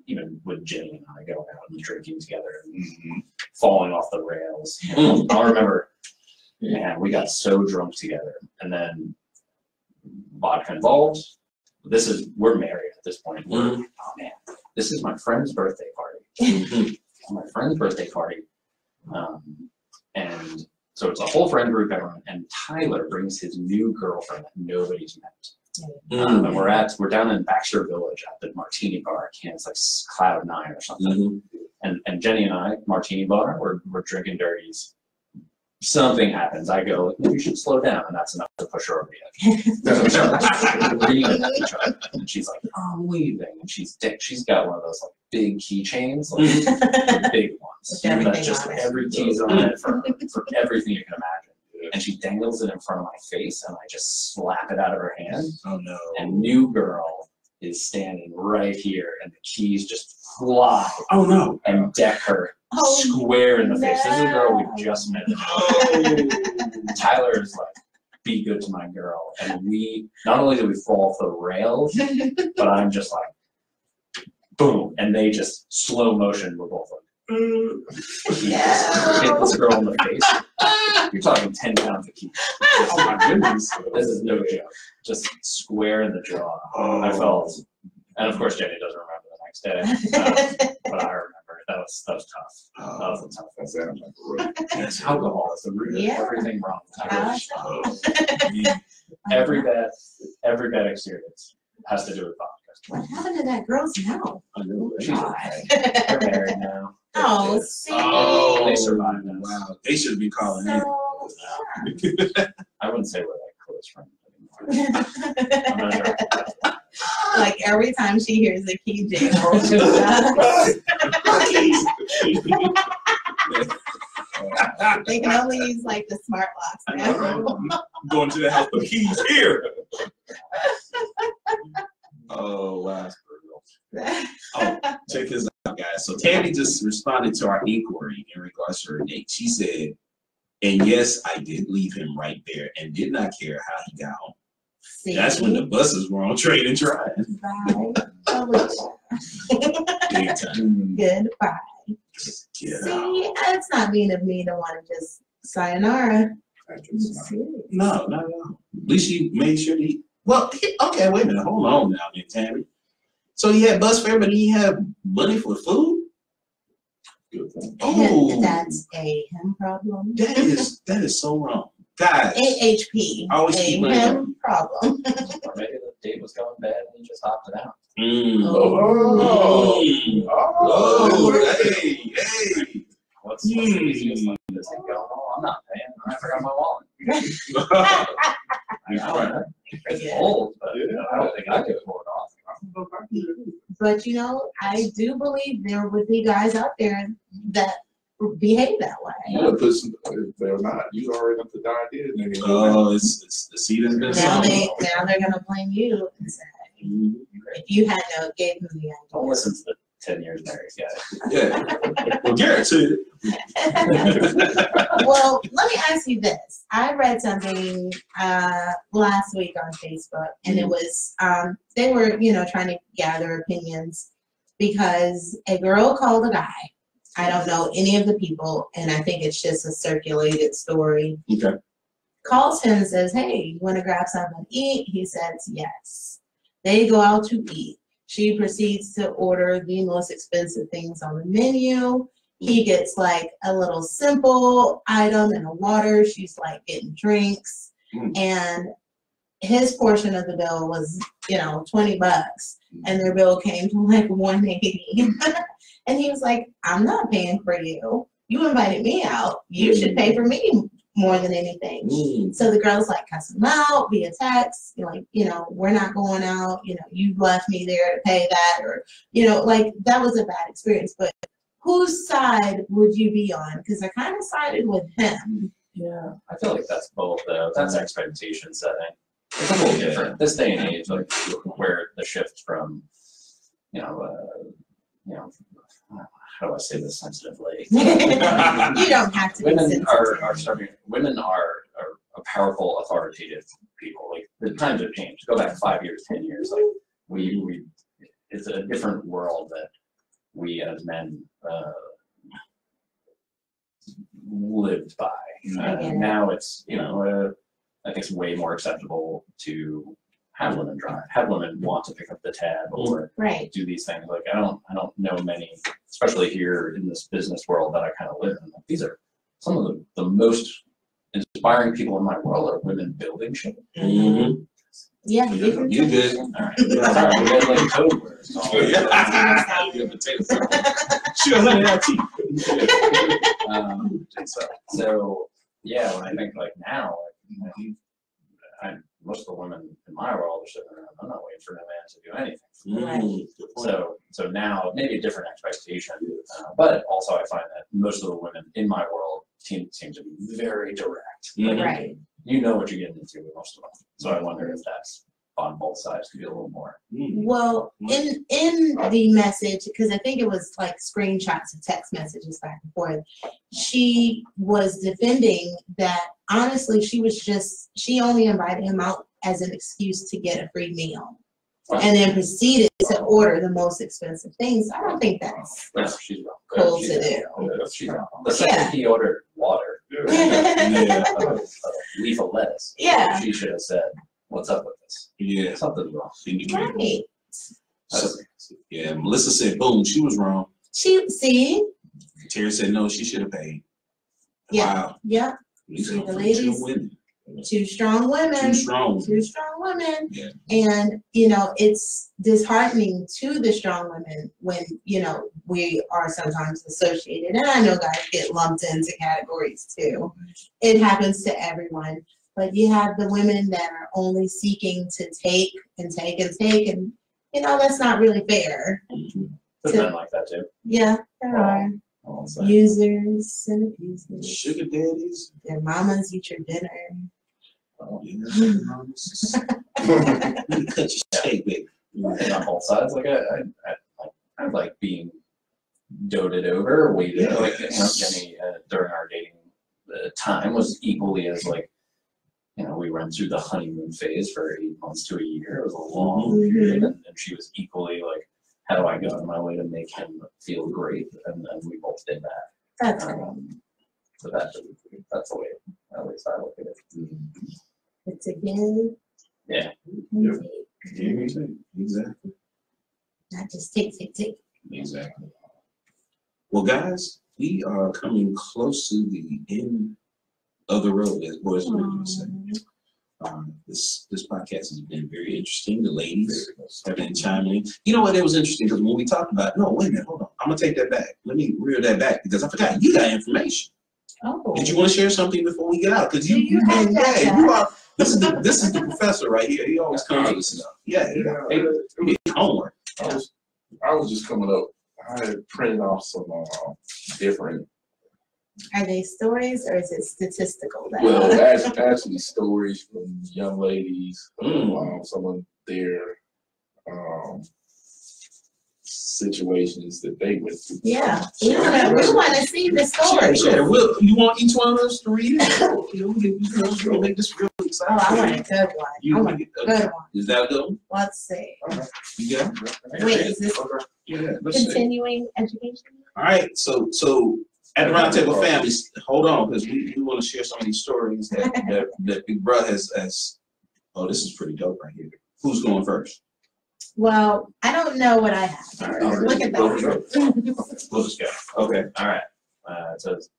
even with Jenny and I going out and drinking together and falling off the rails. I remember, man, we got so drunk together, and then vodka involved. We're married at this point. Oh man, this is my friend's birthday party. My friend's birthday party. And so it's a whole friend group, everyone, and Tyler brings his new girlfriend that nobody's met. And we're down in Baxter Village at the Martini Bar. I can't, it's like Cloud 9 or something. And Jenny and I, Martini Bar, we're drinking dirties. Something happens. I go, you should slow down, and that's enough to push her over the edge. So we start screaming at each other, and she's like, "I'm leaving," and she's got one of those big keychains, the big ones, that's just every key's on it for everything you can imagine. And she dangles it in front of my face, and I just slap it out of her hand. Oh no! And new girl is standing right here, and the keys just fly. Oh no! And deck her square in the face. This is a girl we just met. Tyler is like, be good to my girl. And we, not only did we fall off the rails, but I'm just like, boom. And they just slow motion, we're both like, hit this girl in the face. You're talking 10 pounds of keys. Oh my goodness. This is no joke. Just square in the jaw. Oh. I felt, and of course Jenny doesn't remember the next day, but I remember that was tough. That was a tough. That sounds like a real. It's alcohol is the root of Yeah. everything wrong. Uh, Every bad experience has to do with vodka. What happened to that girl's now? I know. She's okay. They're married now. Oh, see. Oh, They survived us. wow. They should be calling in. So, I wouldn't say we're like close friends anymore. I'm not sure. like every time she hears the key jingle, they can only use like the smart locks I know, now. right? Going to the house, the keys here. Oh, wow. Oh, check this out, guys. So Tammy just responded to our inquiry in regards to her date. She said, and yes, I did leave him right there and did not care how he got home. See? That's when the buses were on train and drive. Bye, Alicia. Big time. Goodbye. Yeah. See, it's not mean of me to want to just sayonara. Interesting. No. At least you made sure that he, well, okay, wait a minute. Hold on now, then, Tammy. So he had bus fare, but he had money for food? Good point. Oh, That's a him problem. that is so wrong. Guys, AHP. Always a keep money him problem. Or maybe the date was going bad and he just opted out. Oh. Oh, hey. What's the easiest like this thing going? Oh, I'm not paying. I forgot my wallet. I don't know. It's Yeah. old, but I don't think I could afford it off. But you know, I do believe there would be guys out there that behave that way. Yeah, because if they're not, you already put the idea in there. Oh, it's the seed has been Now sown. they're gonna blame you and say, Mhm. if you had no gave them the Don't idea. listen to the 10 years married guy. Yeah. Well, guaranteed. Well, let me ask you this. I read something last week on Facebook, and it was they were, trying to gather opinions because a girl called a guy. I don't know any of the people, and I think it's just a circulated story. Okay. Calls him and says, "Hey, you want to grab something to eat?" He says, "Yes." They go out to eat. She proceeds to order the most expensive things on the menu. He gets like a little simple item and a water. She's like getting drinks. And his portion of the bill was, $20. And their bill came to like $180. And he was like, "I'm not paying for you. You invited me out. You should pay for me more than anything." So the girl's like cussing him out via text, we're not going out, you left me there to pay that, or, like that was a bad experience. But whose side would you be on? Because I kind of sided with him. Yeah, I feel like that's both though. That's expectation setting. It's a little different this day and age, like where the shift from, how do I say this sensitively? You don't have to be Women sensitive. are starting. Women are a powerful, authoritative people. Like the times have changed. Go back 5 years, 10 years. Like we it's a different world that we as men lived by. Now it's I think it's way more acceptable to have women drive, have women want to pick up the tab or Right. do these things. Like I don't know many, especially here in this business world that I kind of live in. Like, these are some of the most inspiring people in my world are women building shit. Mm-hmm. Yeah, You good. All right. Sorry, we had like code words. Yeah. Good potato salad. Sure, honey, I'll teach. So yeah, when I think like now, most of the women in my world are sitting around. I'm not waiting for no man to do anything. So now maybe a different expectation, but also I find that most of the women in my world seem to be very direct. Like, Right. you know what you're getting into with most of them. So I wonder if that's on both sides to be a little more. Well, in the message, because I think it was like screenshots of text messages back and forth, she was defending that honestly she only invited him out as an excuse to get a free meal. And then proceeded to order the most expensive things. I don't think that's No, she's wrong. cool She's to wrong. do. She's wrong. The second he ordered water, Yeah. a leaf of lettuce. Yeah. She should have said, "What's up with this? Yeah. Something's wrong." Right. So, yeah, Melissa said, boom, she was wrong. See? Terry said, no, she should have paid. Yeah. Wow. Yeah. These See, are the two ladies- women. Two strong women. Too strong. Two strong women. Yeah. And, it's disheartening to the strong women when, we are sometimes associated. And I know guys get lumped into categories too. It happens to everyone. But you have the women that are only seeking to take and take and take. And, that's not really fair. There's men like that too. Yeah, there are. I won't say. Users and abusers. Sugar daddies. Their mamas eat your dinner. Oh, Yeah, sugar mamas. You cut your steak, baby. and on both sides. Like I like being doted over, waited. Yeah. Like Jenny during our dating time was equally as like, we went through the honeymoon phase for 8 months to a year. It was a long Mhm. period, and she was equally like, how do I go out of my way to make him feel great? And we both did that. That's it. So that's the way, at least I look at it. It's a give. Yeah. and Yeah. take. Exactly. Not just take. Exactly. Well, guys, we are coming close to the end of the road, as boys would even say. This podcast has been very interesting. The ladies have been chiming in. You know what? It was interesting because when we talked about, no, wait a minute, hold on. I'm gonna take that back. Let me reel that back because I forgot you got information. Oh. Did you want to share something before we get out? Because Do you have that? you are. This is the professor right here. He always comes with stuff. Yeah, hey, homework. I was just coming up. I had printed off some different. Are they stories or is it statistical? Well, actually stories from young ladies, some of their situations that they went through. Yeah, we want to see the story. Sure. You want each one of us to read it? We'll make this real exciting. Oh, I want a good one. You I want want to a get good one. Is that good? Let's see. You got it? Wait, is this Yeah, let's see. continuing education? All right, so at the Roundtable Families, hold on, because we want to share some of these stories that Big Brother has. Oh, this is pretty dope right here. Who's going first? Well, I don't know what I have. All right. Look at that. We'll just go. Okay. All right. It says,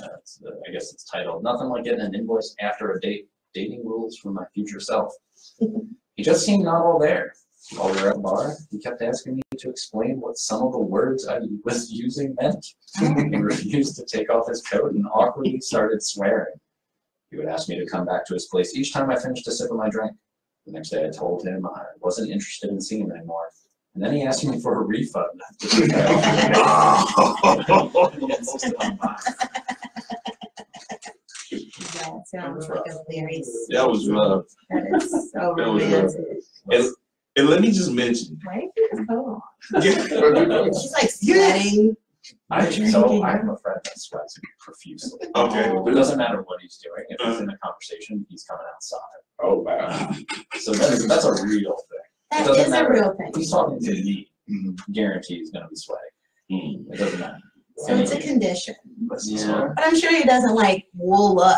I guess it's titled, "Nothing Like Getting an Invoice After a Date, Dating Rules for My Future Self." He just seemed not all there. While we were at the bar, he kept asking me to explain what some of the words I was using meant. He refused to take off his coat and awkwardly started swearing. He would ask me to come back to his place each time I finished a sip of my drink. The next day I told him I wasn't interested in seeing him anymore. And then he asked me for a refund. That sounds like a very That was rough. That is so That was romantic. And let me just mention. Why is hold Yeah. on? She's like sweating. I have a friend that sweats profusely. Okay. It doesn't matter what he's doing. If he's in a conversation, he's coming outside. Oh wow. So that's a real thing. That doesn't is a matter. real thing. He's talking to me. Mhm. Guarantee he's going to be sweating. It doesn't matter. So it's a condition. Yeah. But I'm sure he doesn't like wool up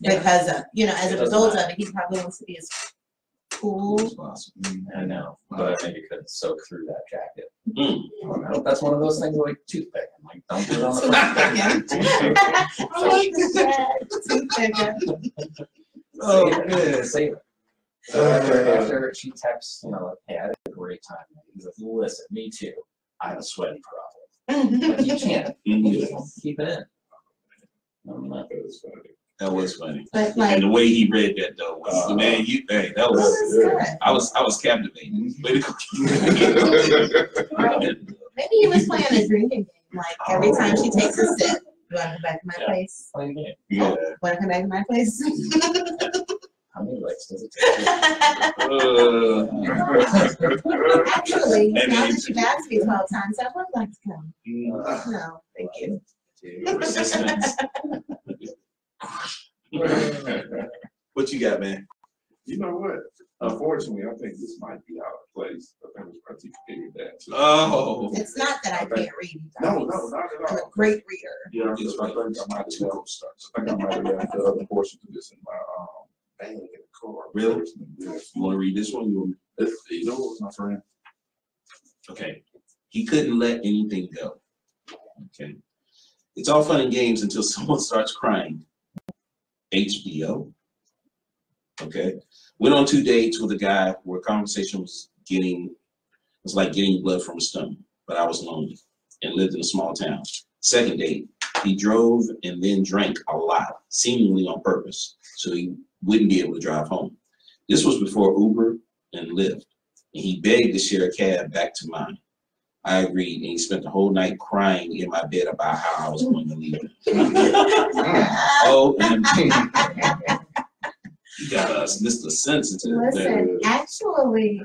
Yeah. because of, as It a doesn't result matter. of it, he probably wants to be as cool. I know, but I think it could soak through that jacket. Mm. I don't know. That's one of those things like toothpick. I'm like, don't put it on the front. I like that. Oh, Save it. man. Save it. So after she texts, like, hey, I had a great time. He's like, listen, me too. I have a sweating problem. Like, you can't. Keep it in. That was funny. But And like, the way he read that though, was, man, that that was. was good. I was captivated. Way to go. Maybe he was playing a drinking game. Like every time she takes a sip, you want to come back to my Yeah. place? Playing game. Yeah. Want to come back to my place? How many licks does it take? Actually, And now then- that you've asked me 12 times, I would like to come. No, thank you. Resistance. What you got, man? You know what? Unfortunately, I think this might be out of place. I think it was participated that too. Oh. It's not that I can't read. You guys. No, not at I'm a all. great reader. Yeah, I think I might have left the other portion of this in my bag in the car. Really? Yes. You want to read this one? You want me- It's yours, my friend. Okay. He couldn't let anything go. Okay. It's all fun and games until someone starts crying. HBO. Okay. Went on 2 dates with a guy where conversation was like getting blood from a stone, but I was lonely and lived in a small town. Second date, he drove and then drank a lot, seemingly on purpose, so he wouldn't be able to drive home. This was before Uber and Lyft, and he begged to share a cab back to mine. I agreed, and he spent the whole night crying in my bed about how I was going to leave him. You got us, Mr. Sensitive. Listen, actually,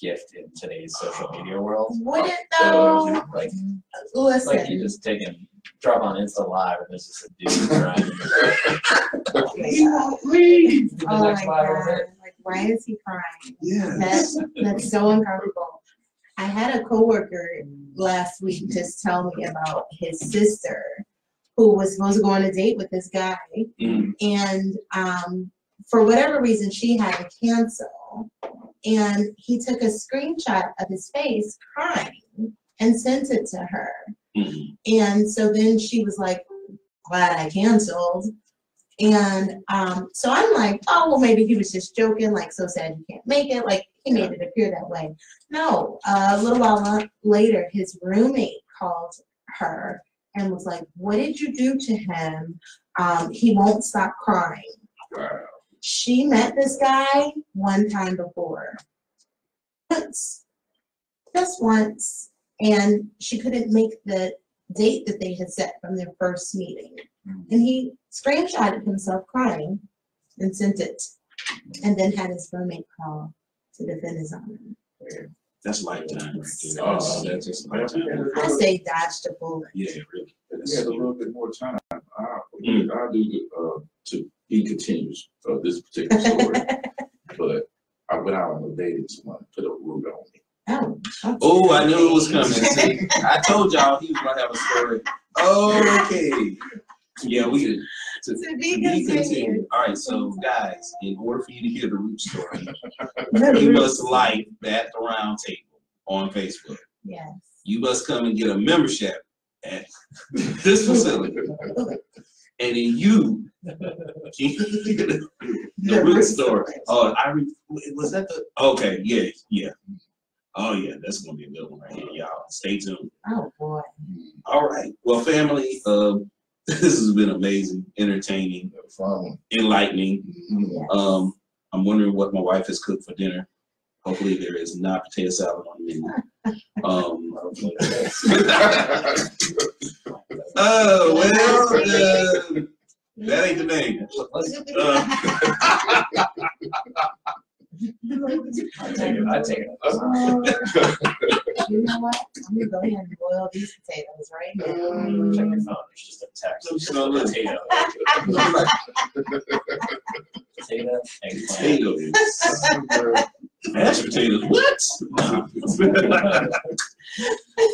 Gift in today's social media world. would it though? Like Listen. you just drop on Insta Live and there's just a dude crying. He won't leave. The Oh next my live was God. it. Like, why is he crying? Yes. That's so uncomfortable. I had a coworker last week just tell me about his sister who was supposed to go on a date with this guy. Mm. And for whatever reason, she had to cancel. And he took a screenshot of his face crying and sent it to her. Mm. And so then she was like, glad I canceled. And so I'm like, oh, well, maybe he was just joking, like, so sad you can't make it. Like, he made it appear that way. No, a little while later, his roommate called her and was like, what did you do to him? He won't stop crying. Wow. She met this guy one time before. Once. Just once. And she couldn't make the date that they had set from their first meeting. And he screenshotted himself crying and sent it. And then had his roommate call to defend his honor. That's lifetime right there. Oh, That's just lifetime. I say dodged a bullet. Yeah, really. If we had a little bit more time, I'll do to he continues this particular story. But I went out on a date and someone put a root on me. Oh, Oh, I knew it was coming. See, I told y'all he was gonna have a story. Okay. Yeah, we did. To be continued. All right, so guys, in order for you to hear the root story, you must like At the Round Table on Facebook. Yes. You must come and get a membership at this facility. And then you can hear the root story. Oh, was that the? Okay, yeah. Oh yeah, that's gonna be a good one right here, y'all. Stay tuned. Oh boy. All right. Well, family, this has been amazing, entertaining, enlightening. Yes. I'm wondering what my wife has cooked for dinner. Hopefully there is not potato salad on the menu. Oh, well, that ain't the name. I'd take it. You know what? I'm gonna go ahead and boil these potatoes right now. Check your phone. There's just a text. It's just a potato. Potato, eggplant. Potatoes. Mashed potatoes. What?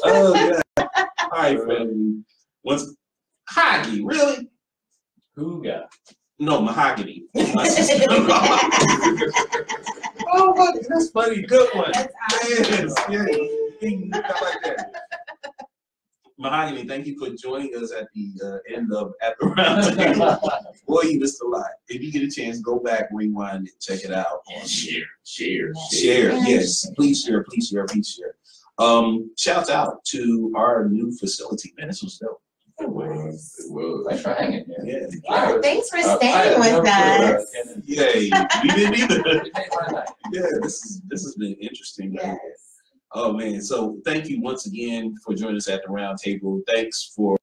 Oh, yeah. All right, family. What's hockey? Really? Hooga. No, mahogany. Oh, what? That's funny. Good one. That's Yes, yes. I like that. Mahogany, thank you for joining us at the end of At the Round Table. Boy, you missed a lot. If you get a chance, go back, rewind it, check it out. And share. Yes, please share. Shouts out to our new facility, man. This was dope. It was. It was. Thanks for hanging here. Yeah. Yeah, thanks for I staying had with no us. clue. Yay. We didn't either. You made my night. Yeah, this has been interesting. Yes. Oh man, so thank you once again for joining us at the round table. Thanks for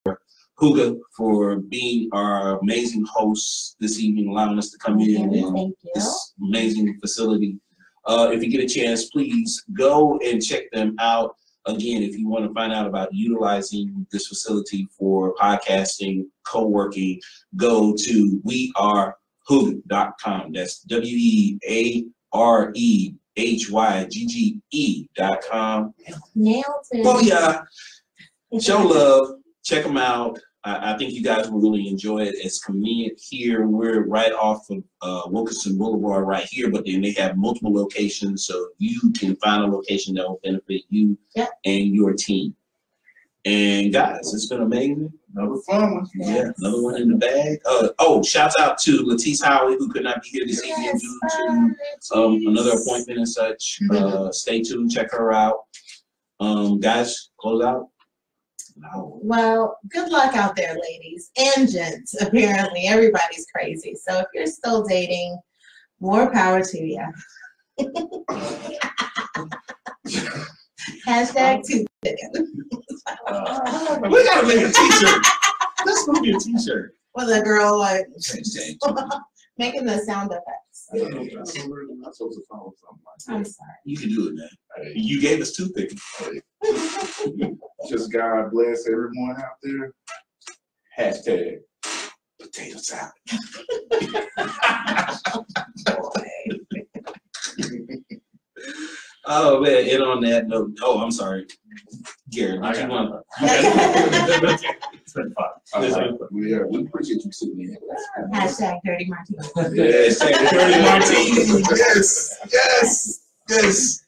Hooga for being our amazing host this evening, allowing us to come in and Thank you. this amazing facility. If you get a chance, please go and check them out. Again, if you want to find out about utilizing this facility for podcasting, co-working, go to wearehooga.com. That's WEARE HYGGE.com. Nailed it. Oh yeah, show love. Check them out. I think you guys will really enjoy it. It's convenient here. We're right off of Wilkinson Boulevard right here, but then they have multiple locations, so you can find a location that will benefit you and your team. And guys, it's been amazing. Another fun one. Yeah, another one in the bag. Shouts out to Latisse Howie, who could not be here this evening due to another appointment and such. Stay tuned, check her out. Guys, close out. No. Well, good luck out there, ladies and gents. Apparently, everybody's crazy. So if you're still dating, more power to you. Hashtag too thick. We gotta make a t-shirt. That's gonna be a t-shirt. With a girl like Hashtag making the sound effects. I'm supposed to follow something like I'm that. sorry. You can do it, man. Hey, You gave us toothpick. just God bless everyone out there. Hashtag Potato salad. Oh man, and on that note, I'm sorry, Garrett, did you want It's been fun. We appreciate you sitting in. Hashtag dirty martini. Yes, Dirty Martini. Yes.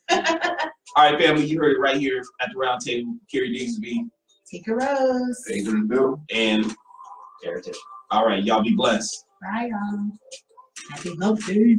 All right, family, you heard it right here at the round table. Carrie Digsby Tika Rose. Adrian Bill. and Heritage. all right, y'all be blessed. Bye, y'all. Happy hump day.